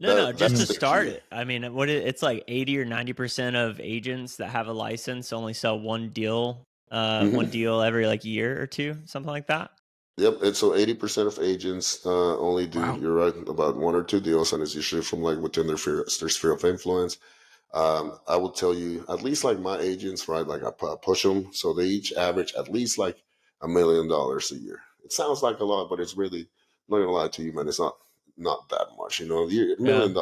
No, just to start it. I mean, it's like 80 or 90% of agents that have a license only sell one deal every like year or two, something like that. Yep, and so 80% of agents only do. Wow. You're right, about one or two deals, and it's usually from like within their sphere of influence. I will tell you, at least like my agents, right? Like I push them, so they each average at least like $1 million a year. It sounds like a lot, but it's really, I'm not gonna lie to you, man. It's not that much. $1 million,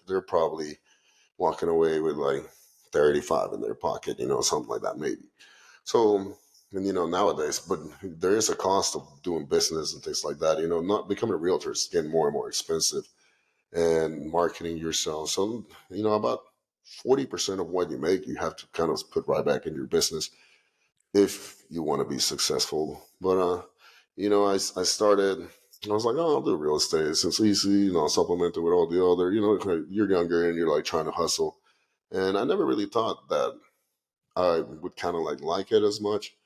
they're probably walking away with like 35 in their pocket, something like that, maybe. So, and nowadays, but there is a cost of doing business and things like that. Not becoming a realtor is getting more and more expensive, and marketing yourself. So, about 40% of what you make, you have to kind of put right back in your business if you want to be successful. But, I started, I was like, oh, I'll do real estate. It's easy, I'll supplement it with all the other, you're younger and you're like trying to hustle. And I never really thought that I would kind of like it as much.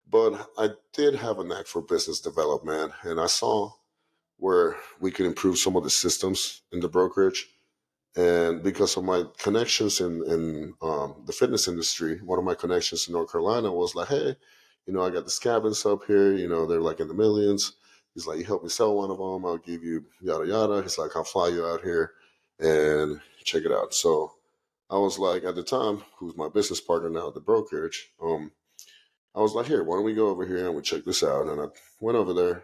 But I did have a knack for business development, and I saw where we could improve some of the systems in the brokerage. And because of my connections in the fitness industry, one of my connections in North Carolina was like, hey, I got these cabins up here, they're like in the millions. He's like, you help me sell one of them, I'll give you yada yada. He's like, I'll fly you out here and check it out. So I was like, at the time, who's my business partner now at the brokerage, I was like, here, why don't we go over here and we check this out? And I went over there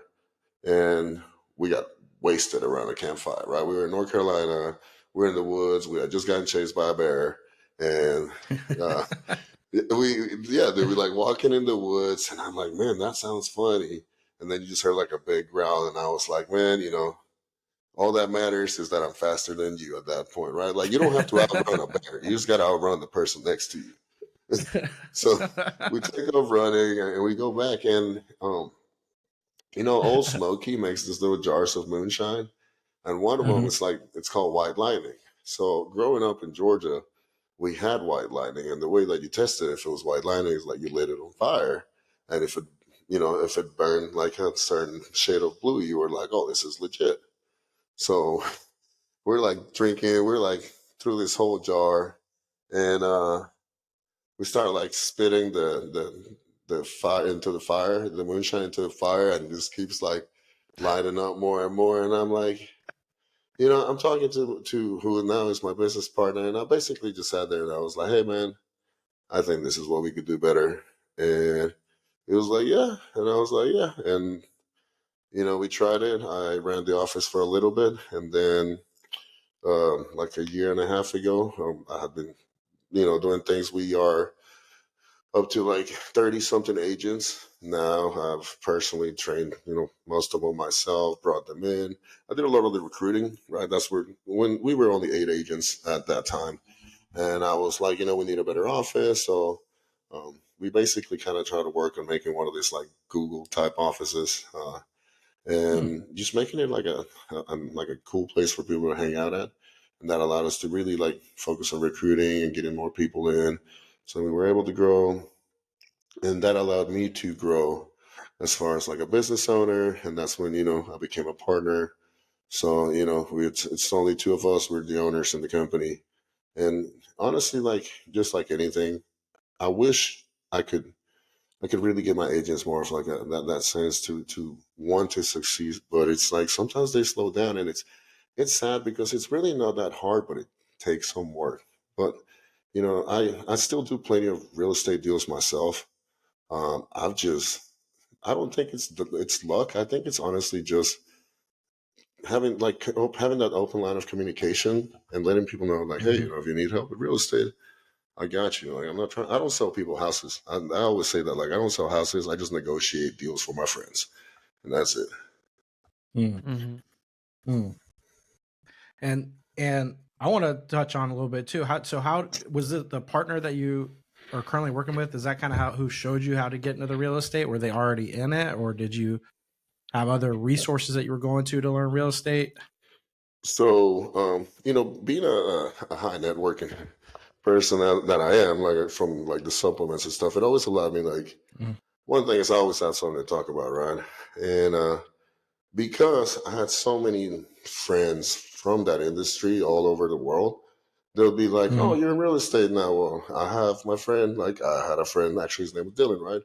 and we got wasted around a campfire, right? We were in North Carolina, we were in the woods, we had just gotten chased by a bear, and uh, they were like walking in the woods, and I'm like, man, that sounds funny. And then you just heard like a big growl, and I was like, man, all that matters is that I'm faster than you at that point, right? Like, you don't have to outrun a bear, you just got to outrun the person next to you. So we take off running, and we go back, and Old Smoky makes these little jars of moonshine, and one of them Mhm. is like it's called White Lightning. So growing up in Georgia, we had White Lightning, and the way that you tested if it was White Lightning is like you lit it on fire, and if it burned like a certain shade of blue, you were like, oh, this is legit. So we're like drinking, we're like through this whole jar, and we start like spitting the fire into the fire, the moonshine into the fire, and it just keeps like lighting up more and more. And I'm like, I'm talking to who now is my business partner, and I basically just sat there and I was like, hey man, I think this is what we could do better. And he was like, yeah, and I was like, yeah, and we tried it. I ran the office for a little bit, and then like a year and a half ago, I had been doing things. We are up to like 30 something agents now. I've personally trained, most of them myself, brought them in. I did a lot of the recruiting, right? That's where, when we were only 8 agents at that time. And I was like, we need a better office. So we basically kind of try to work on making one of these like Google type offices, Hmm. and just making it like a cool place for people to hang out at. And that allowed us to really like focus on recruiting and getting more people in. So we were able to grow, and that allowed me to grow as far as like a business owner. And that's when I became a partner. So it's only two of us, we're the owners in the company. And honestly, like just like anything, I wish I could really give my agents more of like that sense to want to succeed. But it's like sometimes they slow down, and it's sad because it's really not that hard, but it takes some work. But I still do plenty of real estate deals myself. I don't think it's luck. I think it's honestly just having that open line of communication and letting people know like, hey, Hmm. if you need help with real estate, I got you. Like, I'm not trying. I don't sell people houses. I always say that. Like, I don't sell houses. I just negotiate deals for my friends, and that's it. Hmm. Mm-hmm. Hmm. And I want to touch on a little bit too. How was it the partner that you are currently working with? Is that kind of who showed you how to get into the real estate? Were they already in it, or did you have other resources that you were going to learn real estate? So, being a high networking person that I am, like from like the supplements and stuff, it always allowed me like Mm. one thing is I always have something to talk about, right? And because I had so many friends from that industry all over the world, they'll be like, "Oh, Mm. you're in real estate now." Well, I have my friend. Like, I had a friend. Actually, his name was Dylan, right?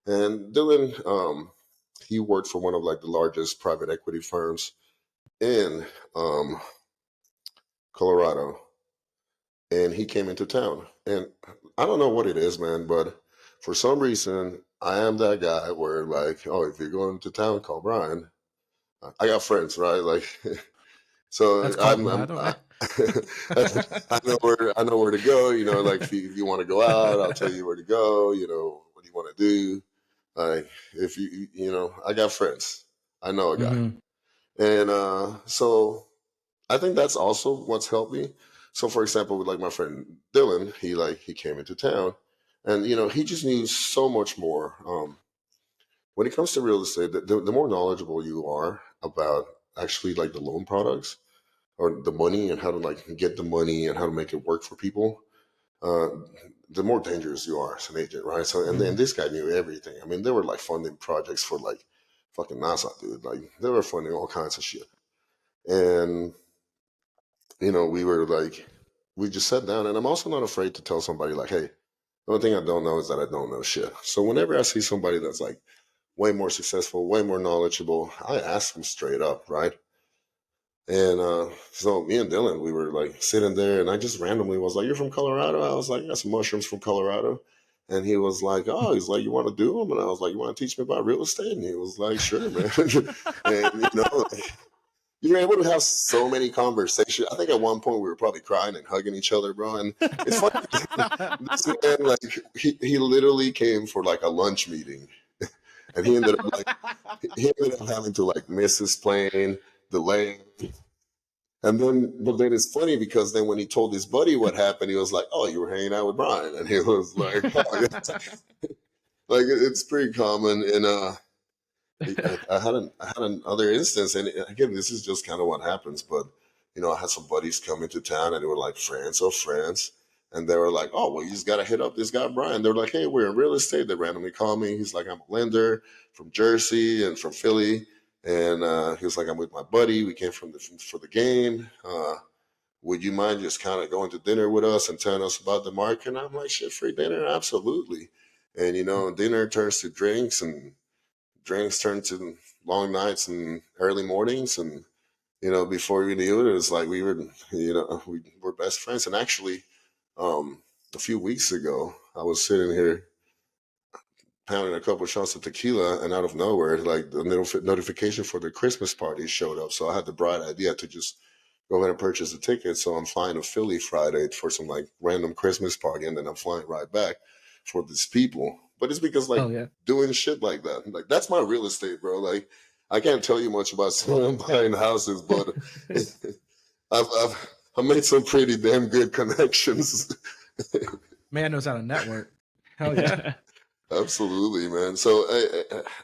And Dylan, he worked for one of like the largest private equity firms in um, Colorado, and he came into town. And I don't know what it is, man, but for some reason, I am that guy where like, oh, if you're going to town, call Brian. I got friends, right? Like, so That's called that. Okay. I know where to go. Like if you want to go out, I'll tell you where to go. What do you want to do? Like if I got friends. I know a guy, Hmm. and so I think that's also what's helped me. So for example, with like my friend Dylan, he came into town, and he just knew so much more. When it comes to real estate, the more knowledgeable you are about actually like the loan products or the money and how to like get the money and how to make it work for people, uh, the more dangerous you are as an agent, right? So, and then this guy knew everything. I mean, they were like funding projects for like fucking NASA, dude. Like they were funding all kinds of shit. And, we were like, we just sat down, and I'm also not afraid to tell somebody like, hey, the only thing I don't know is that I don't know shit. So whenever I see somebody that's like way more successful, way more knowledgeable, I ask them straight up, right? And so me and Dylan, we were like sitting there, and I just randomly was like, "You're from Colorado?" I was like, "I got some mushrooms from Colorado." And he was like, "Oh," he's like, "You want to do them?" And I was like, "You want to teach me about real estate?" And he was like, "Sure, man." And like, you were able to have so many conversations. I think at one point we were probably crying and hugging each other, bro. And it's funny. This man, like, he literally came for like a lunch meeting, and he ended up having to like miss his plane, delay. And then, but then it's funny because then when he told his buddy what happened, he was like, "Oh, you were hanging out with Brian," and he was like, "Oh, yeah." Like it's pretty common. And I had another instance, and again, this is just kind of what happens. But I had some buddies come into town, and they were like friends of friends, and they were like, "Oh, well, you just gotta hit up this guy Brian." They're like, "Hey, we're in real estate." They randomly call me. He's like, "I'm a lender from Jersey and from Philly," and he was like, "I'm with my buddy. We came for the game. Would you mind just kind of going to dinner with us and telling us about the market?" And I'm like, "Shit, free dinner, absolutely." And dinner turns to drinks, and drinks turn to long nights and early mornings, and before we knew it, it was like we were best friends. And actually, a few weeks ago, I was sitting here pounding a couple shots of tequila, and out of nowhere, like the notification for the Christmas party showed up. So I had the bright idea to just go ahead and purchase a ticket. So I'm flying to Philly Friday for some like random Christmas party, and then I'm flying right back for these people. But it's because like doing shit like that, like that's my real estate, bro. Like I can't tell you much about selling and buying houses, but I've made some pretty damn good connections. Man knows how to network. Hell yeah. Absolutely, man. So,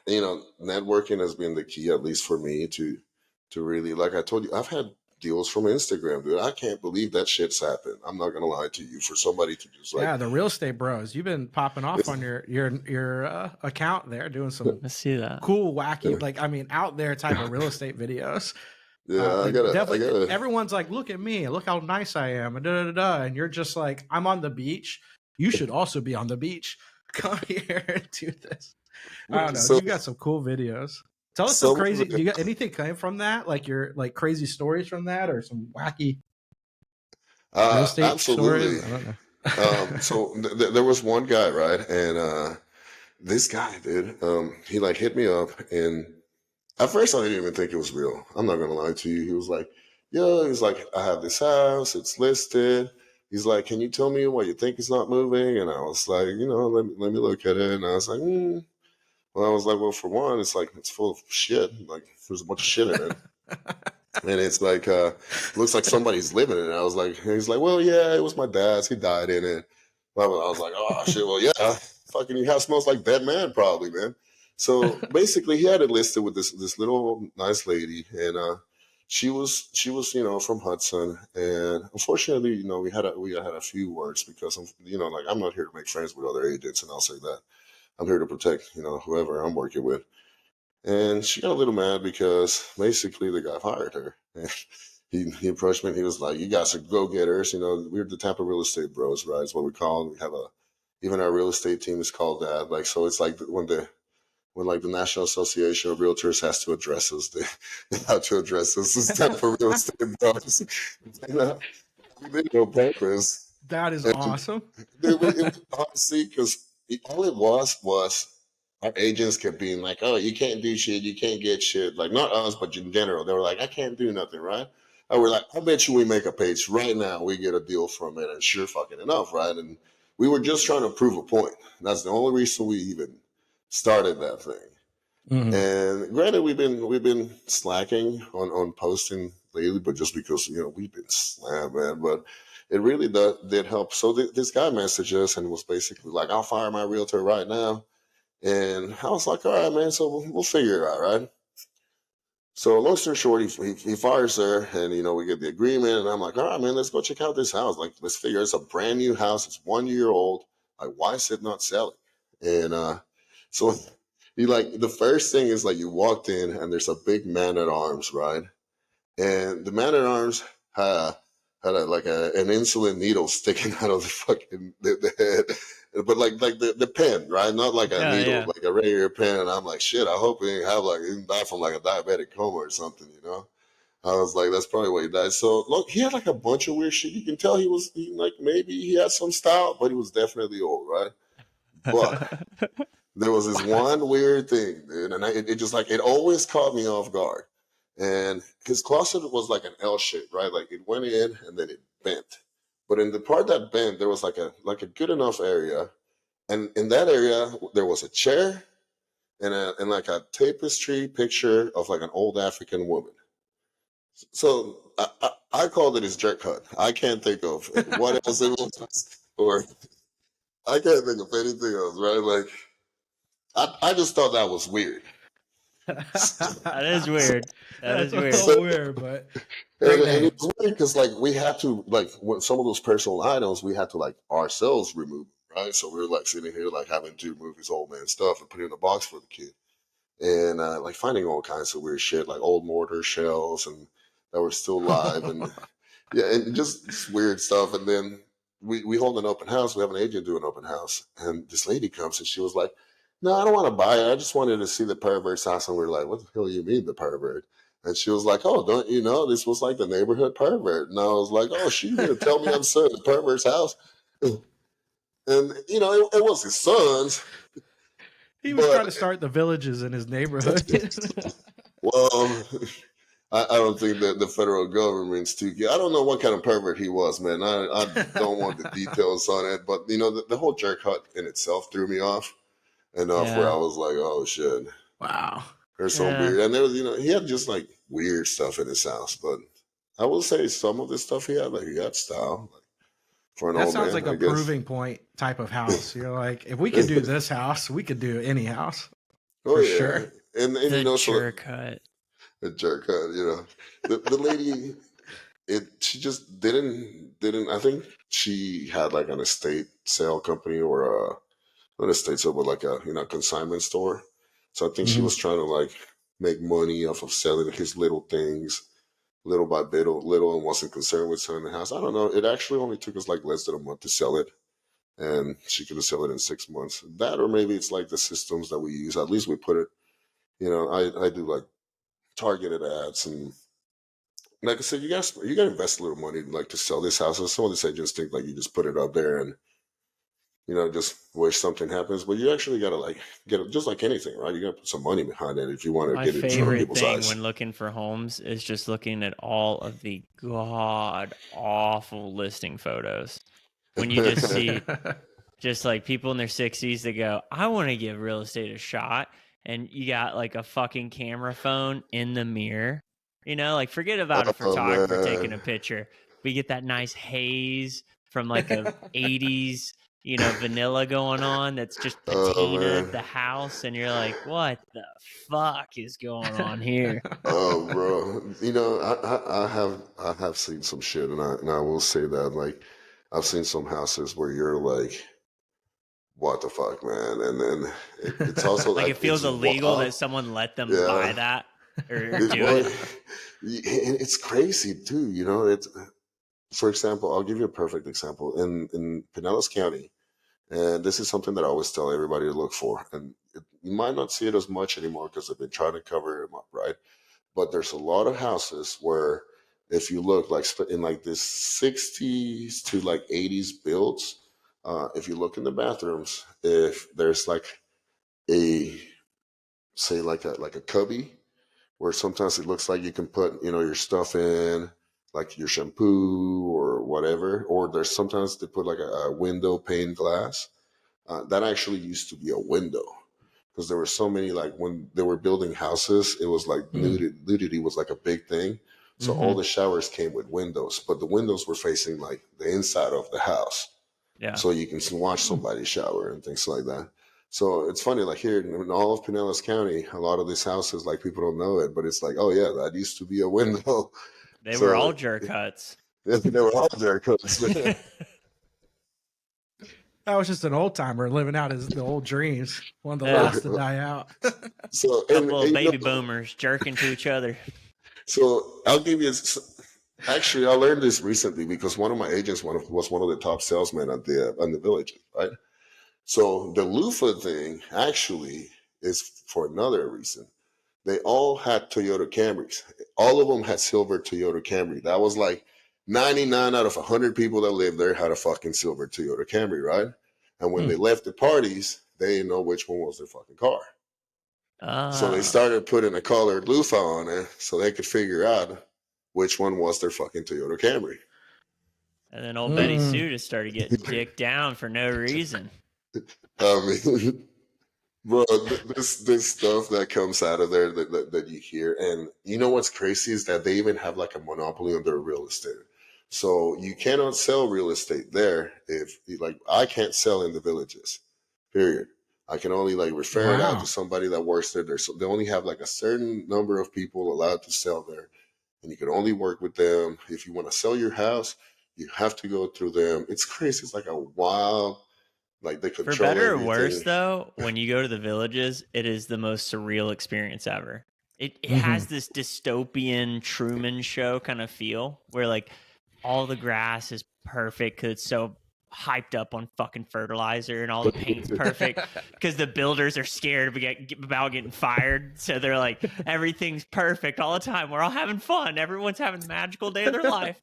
networking has been the key, at least for me, to really, like I told you, I've had deals from Instagram, dude. I can't believe that shit's happened. I'm not gonna lie to you. For somebody to just like, the real estate bros, you've been popping off on your account there, doing some Let's see that cool, wacky, out there type of real estate videos. Yeah, I gotta. Everyone's like, "Look at me, look how nice I am," and you're just like, "I'm on the beach. You should also be on the beach. Come here and do this." I don't know. So- You got some cool videos. Tell us some crazy. Do you got anything came from that? Like your crazy stories from that, or some wacky real estate absolutely. stories? I don't know. So there was one guy, right? And this guy, dude, he like hit me up, and at first I didn't even think it was real. I'm not gonna lie to you. He was like, "Yeah," he's like, "I have this house, it's listed." He's like, "Can you tell me why you think it's not moving?" And I was like, let me look at it. And I was like, Well, I was like, "Well, for one, it's like it's full of shit. Like there's a bunch of shit in it." And it's like looks like somebody's living in it. I was like, he's like, "Well, yeah, it was my dad's. He died in it." I was like, "Oh shit, well, yeah, fucking your house smells like dead man, probably, man." So basically, he had it listed with this little nice lady, and she was from Hudson, and unfortunately, we had a few words because like I'm not here to make friends with other agents, and I'll say that I'm here to protect whoever I'm working with. And she got a little mad because basically the guy fired her. And he approached me and he was like, "You guys are go getters. We're the Tampa Real Estate Bros, right? It's what we call them. We have even our real estate team is called that. Like, so it's like when like the National Association of Realtors has to address us, they have to address us as Tampa Real Estate Bros." We did it on purpose. That is awesome. It was honestly, because all it was our agents kept being like, "Oh, you can't do shit, you can't get shit." Like not us, but in general, they were like, "I can't do nothing," right? And we're like, "I bet you we make a page right now, we get a deal from it, and sure fucking enough, right?" And we were just trying to prove a point. That's the only reason we even started that thing. Mhm. And granted, we've been slacking on posting lately, but just because we've been slammed, man. But it really did help. So this guy messaged us and was basically like, "I'll fire my realtor right now." And I was like, "All right, man. So we'll figure it out, right?" So long story short, he fires her, and we get the agreement. And I'm like, "All right, man, let's go check out this house. Like, let's figure. It's a brand new house. It's 1 year old. Like, why is it not selling? And so you like the first thing is like you walked in and there's a big man at arms, right? And the man at arms had an insulin needle sticking out of the fucking the head, but like the pen, right? Not like a needle, like a regular pen. And I'm like, shit, I hope he didn't have like he didn't die from like a diabetic coma or something, you know? I was like, that's probably why he died. So look, he had like a bunch of weird shit. You can tell like maybe he had some style, but he was definitely old, right? But there was this one weird thing, dude, and it just like it always caught me off guard. And his closet was like an L shape, right? Like it went in and then it bent. But in the part that bent, there was like a good enough area, and in that area there was a chair and like a tapestry picture of like an old African woman. So I called it his jerk hut. I can't think of what else it was, or I can't think of anything else, right? Like I just thought that was weird. That is weird. That's Weird. so weird, but and it was weird because like we had to like some of those personal items we had to like ourselves remove, right? So we were like sitting here like having to remove his old man stuff and put it in a box for the kid, and like finding all kinds of weird shit like old mortar shells and that were still alive and yeah, and just weird stuff. And then we hold an open house. We have an agent do an open house, and this lady comes and she was like, "No, I don't want to buy it. I just wanted to see the pervert's house." And we're like, "What the hell do you mean the pervert?" And she was like, "Oh, don't you know this was like the neighborhood pervert?" And I was like, "Oh, she gonna tell me I'm selling the pervert's house?" And you know, it was his son's. He was trying to start the villages in his neighborhood. Well, I don't think that the federal government's too. I don't know what kind of pervert he was, man. I don't want the details on it, but you know, the whole jerk hut in itself threw me off enough where I was like, oh shit, wow, there's some weird. And there was, you know, he had just like weird stuff in his house, but I will say some of the stuff he had, like he got style. Like, for an that old sounds man, like a proving point type of house. You're like, if we could do this house, we could do any house. For sure. And the you know, jerk hut. The jerk hut, you know, the lady, she just didn't. I think she had like an estate sale company or not an estate sale, but like a consignment store. So I think she was trying to like make money off of selling his little things, little by little, and wasn't concerned with selling the house. I don't know. It actually only took us like less than a month to sell it, and she could have sold it in 6 months. That, or maybe it's like the systems that we use. At least we put it. You know, I do like targeted ads, and like I said, you gotta invest a little money like to sell this house. Some of these agents think like you just put it up there and just wish something happens, but you actually gotta like get it, just like anything, right? You gotta put some money behind it if you want to get it in front of people's eyes. My favorite thing when looking for homes is just looking at all of the god awful listing photos. When you just see just like people in their 60s that go, I want to give real estate a shot, and you got like a fucking camera phone in the mirror. You know, like forget about a photographer taking a picture. We get that nice haze from like a 80s, vanilla going on that's just patinaed the house, and you're like, what the fuck is going on here? Oh, bro, I have seen some shit, and I will say that like I've seen some houses where you're like, what the fuck, man? And then it's also like it feels illegal that someone let them buy that or do it. It's crazy too, It's, for example, I'll give you a perfect example in Pinellas County, and this is something that I always tell everybody to look for. And you might not see it as much anymore because they've been trying to cover them up, right? But there's a lot of houses where, if you look like in like this 60s to like 80s builds, if you look in the bathrooms, if there's like a say like a cubby where sometimes it looks like you can put your stuff in, like your shampoo or whatever, or there's sometimes they put like a window pane glass. That actually used to be a window because there were so many, like when they were building houses, it was like nudity was like a big thing. So all the showers came with windows, but the windows were facing like the inside of the house. Yeah. So you can watch somebody shower and things like that. So it's funny, like here in all of Pinellas County, a lot of these houses, like people don't know it, but it's like, oh yeah, that used to be a window. They were all jerk huts. They were all jerk huts. That was just an old timer living out the old dreams. One of the last to die out. So, couple of baby boomers jerking to each other. So I'll give you. Actually, I learned this recently because one of my agents was one of the top salesmen at the village, right? So the loofah thing actually is for another reason. They all had Toyota Camrys. All of them had silver Toyota Camry. That was like 99 out of 100 people that lived there had a fucking silver Toyota Camry, right? And when they left the parties, they didn't know which one was their fucking car. So they started putting a colored loofah on it so they could figure out which one was their fucking Toyota Camry. And then old Betty Sue just started getting dicked down for no reason. I mean, bro, this stuff that comes out of there that you hear, and you know what's crazy is that they even have like a monopoly on their real estate. So you cannot sell real estate there if like I can't sell in the villages, period. I can only like refer it out to somebody that works there. So they only have like a certain number of people allowed to sell there, and you can only work with them. If you want to sell your house, you have to go through them. It's crazy. It's like a wild. Like they control For better everything. or worse, though, when you go to the villages, it is the most surreal experience ever. It has this dystopian Truman Show kind of feel where like all the grass is perfect because it's so hyped up on fucking fertilizer and all the paint's perfect because the builders are scared about getting fired. So they're like, everything's perfect all the time. We're all having fun. Everyone's having a magical day of their life.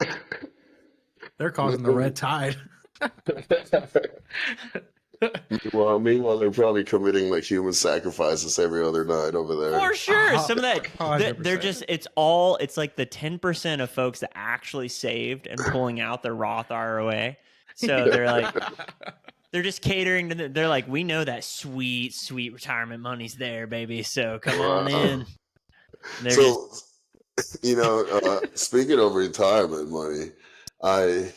They're causing the red tide. Meanwhile, they're probably committing like human sacrifices every other night over there. For sure. Some of that, 100%. they're just, it's like the 10% of folks that actually saved and pulling out their Roth ROA. So they're like, they're just catering to they're like, we know that sweet, sweet retirement money's there, baby. So come on in. So, speaking of retirement money, again,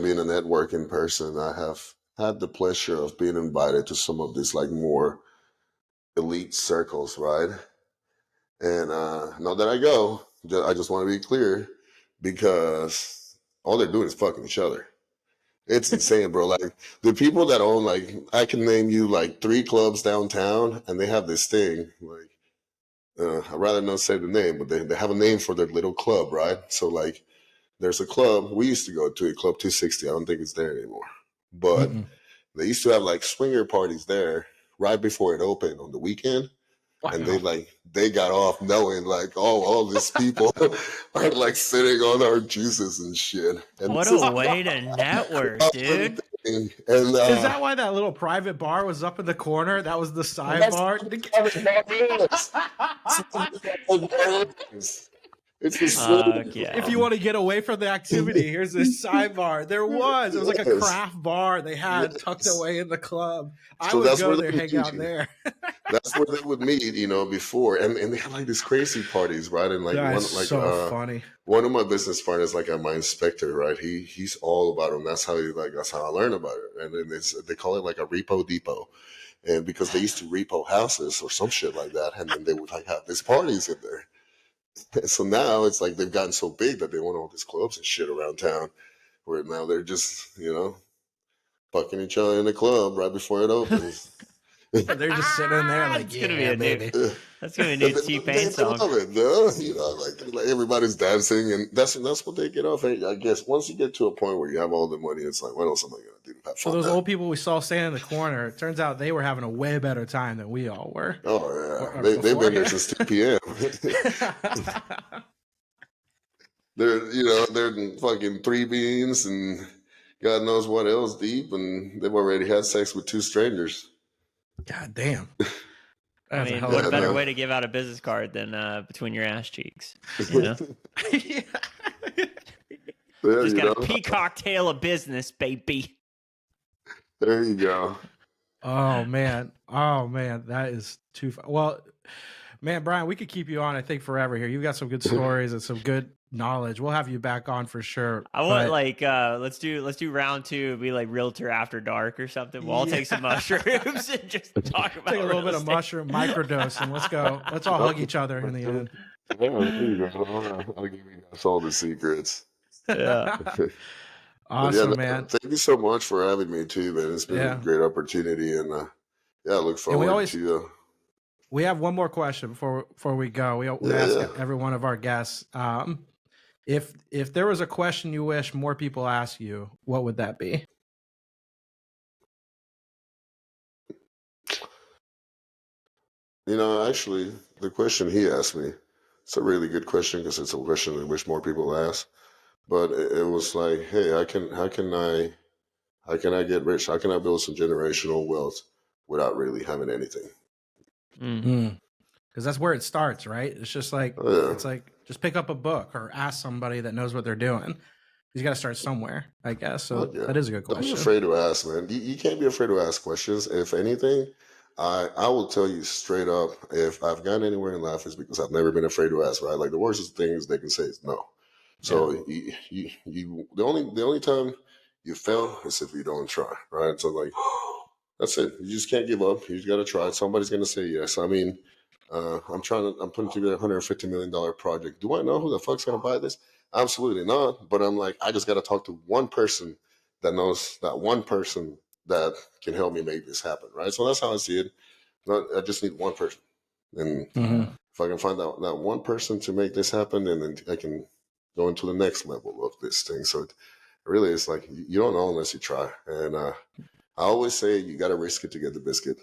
being a networking person, I have had the pleasure of being invited to some of these like more elite circles, right? And not that I go, I just want to be clear because all they're doing is fucking each other. It's insane, bro. Like the people that own, like, I can name you like 3 clubs downtown, and they have this thing. Like, I'd rather not say the name, but they have a name for their little club, right? So like, there's a club we used to go to, Club 260. I don't think it's there anymore, but they used to have like swinger parties there right before it opened on the weekend. Wow. And they got off knowing like, oh, all these people are like sitting on our juices and shit. And what a way to network, dude. And, is that why that little private bar was up in the corner? That was the sidebar. It's the yeah. If you want to get away from the activity, here's this sidebar. It was like a craft bar they had tucked away in the club. I would go there, hang out there. That's where they would meet, before. And they had like these crazy parties, right? And like funny. One of my business partners, like my inspector, right? He's all about them. That's how I learned about it. And then they call it like a repo depot. And because they used to repo houses or some shit like that, and then they would like have these parties in there. So now it's like they've gotten so big that they want all these clubs and shit around town, where now they're just, fucking each other in the club right before it opens. They're just sitting there like, that's gonna be a baby. That's gonna be a new T-Pain song. Love it, though. Like everybody's dancing, and that's what they get off. I guess once you get to a point where you have all the money, it's like, what else am I gonna do to have fun? So those old people we saw standing in the corner, it turns out they were having a way better time than we all were. Oh yeah, they've been there since 2 p.m. They're fucking 3 beans and God knows what else deep, and they've already had sex with 2 strangers. God damn. I mean, what better way to give out a business card than between your ass cheeks? Just got a peacock tail of business, baby. There you go. Oh man, that is too. Well, man, Brian, we could keep you on, I think, forever here. You've got some good stories and some good knowledge. We'll have you back on for sure. I want let's do round 2, be like realtor after dark or something. We'll all take some mushrooms and just talk about take a little bit of mushroom microdose and let's go. Let's all hug each other in the end. I'll give you guys all the secrets. Yeah. Awesome, man. Thank you so much for having me too, man. It's been a great opportunity, and I look forward to. We have one more question before we go. We ask every one of our guests, if there was a question you wish more people ask you, what would that be? Actually, the question he asked me, it's a really good question because it's a question I wish more people ask. But it was like, hey, how can I get rich? How can I build some generational wealth without really having anything? Because that's where it starts, right? It's just like it's like just pick up a book or ask somebody that knows what they're doing. You got to start somewhere, I guess. So that is a good question. Don't be afraid to ask, man. You can't be afraid to ask questions. If anything, I will tell you straight up, if I've gotten anywhere in life, it's because I've never been afraid to ask, right? Like the worst things they can say is no. So you the only time you fail is if you don't try, right? So like that's it. You just can't give up. You just got to try. Somebody's gonna say yes. I mean, I'm putting together a $150 million project. Do I know who the fuck's gonna buy this? Absolutely not. But I'm like, I just got to talk to one person that knows that one person that can help me make this happen, right? So that's how I see it. I just need one person, and if I can find that one person to make this happen, and then I can go into the next level of this thing. So it really is like you don't know unless you try. And I always say you got to risk it to get the biscuit.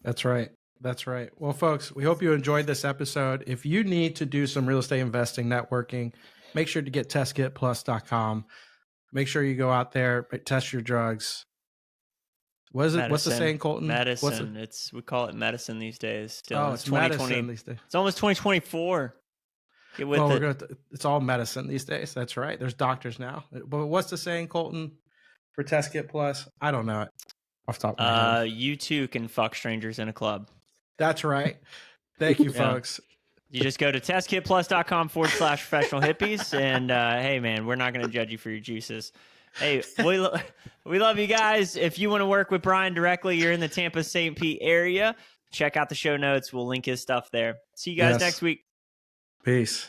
That's right. That's right. Well, folks, we hope you enjoyed this episode. If you need to do some real estate investing networking, make sure to get testkitplus.com. Make sure you go out there, test your drugs. What is it? What's the saying, Colton? Medicine. We call it medicine these days. Still, it's medicine these days. It's almost 2024. Get with it. It's all medicine these days. That's right. There's doctors now. But what's the saying, Colton, for Test Kit Plus? I don't know it off the top of my head. You too can fuck strangers in a club. That's right. Thank you, folks. You just go to testkitplus.com/professional hippies. And hey, man, we're not going to judge you for your juices. Hey, we love you guys. If you want to work with Brian directly, you're in the Tampa St. Pete area. Check out the show notes. We'll link his stuff there. See you guys next week. Peace.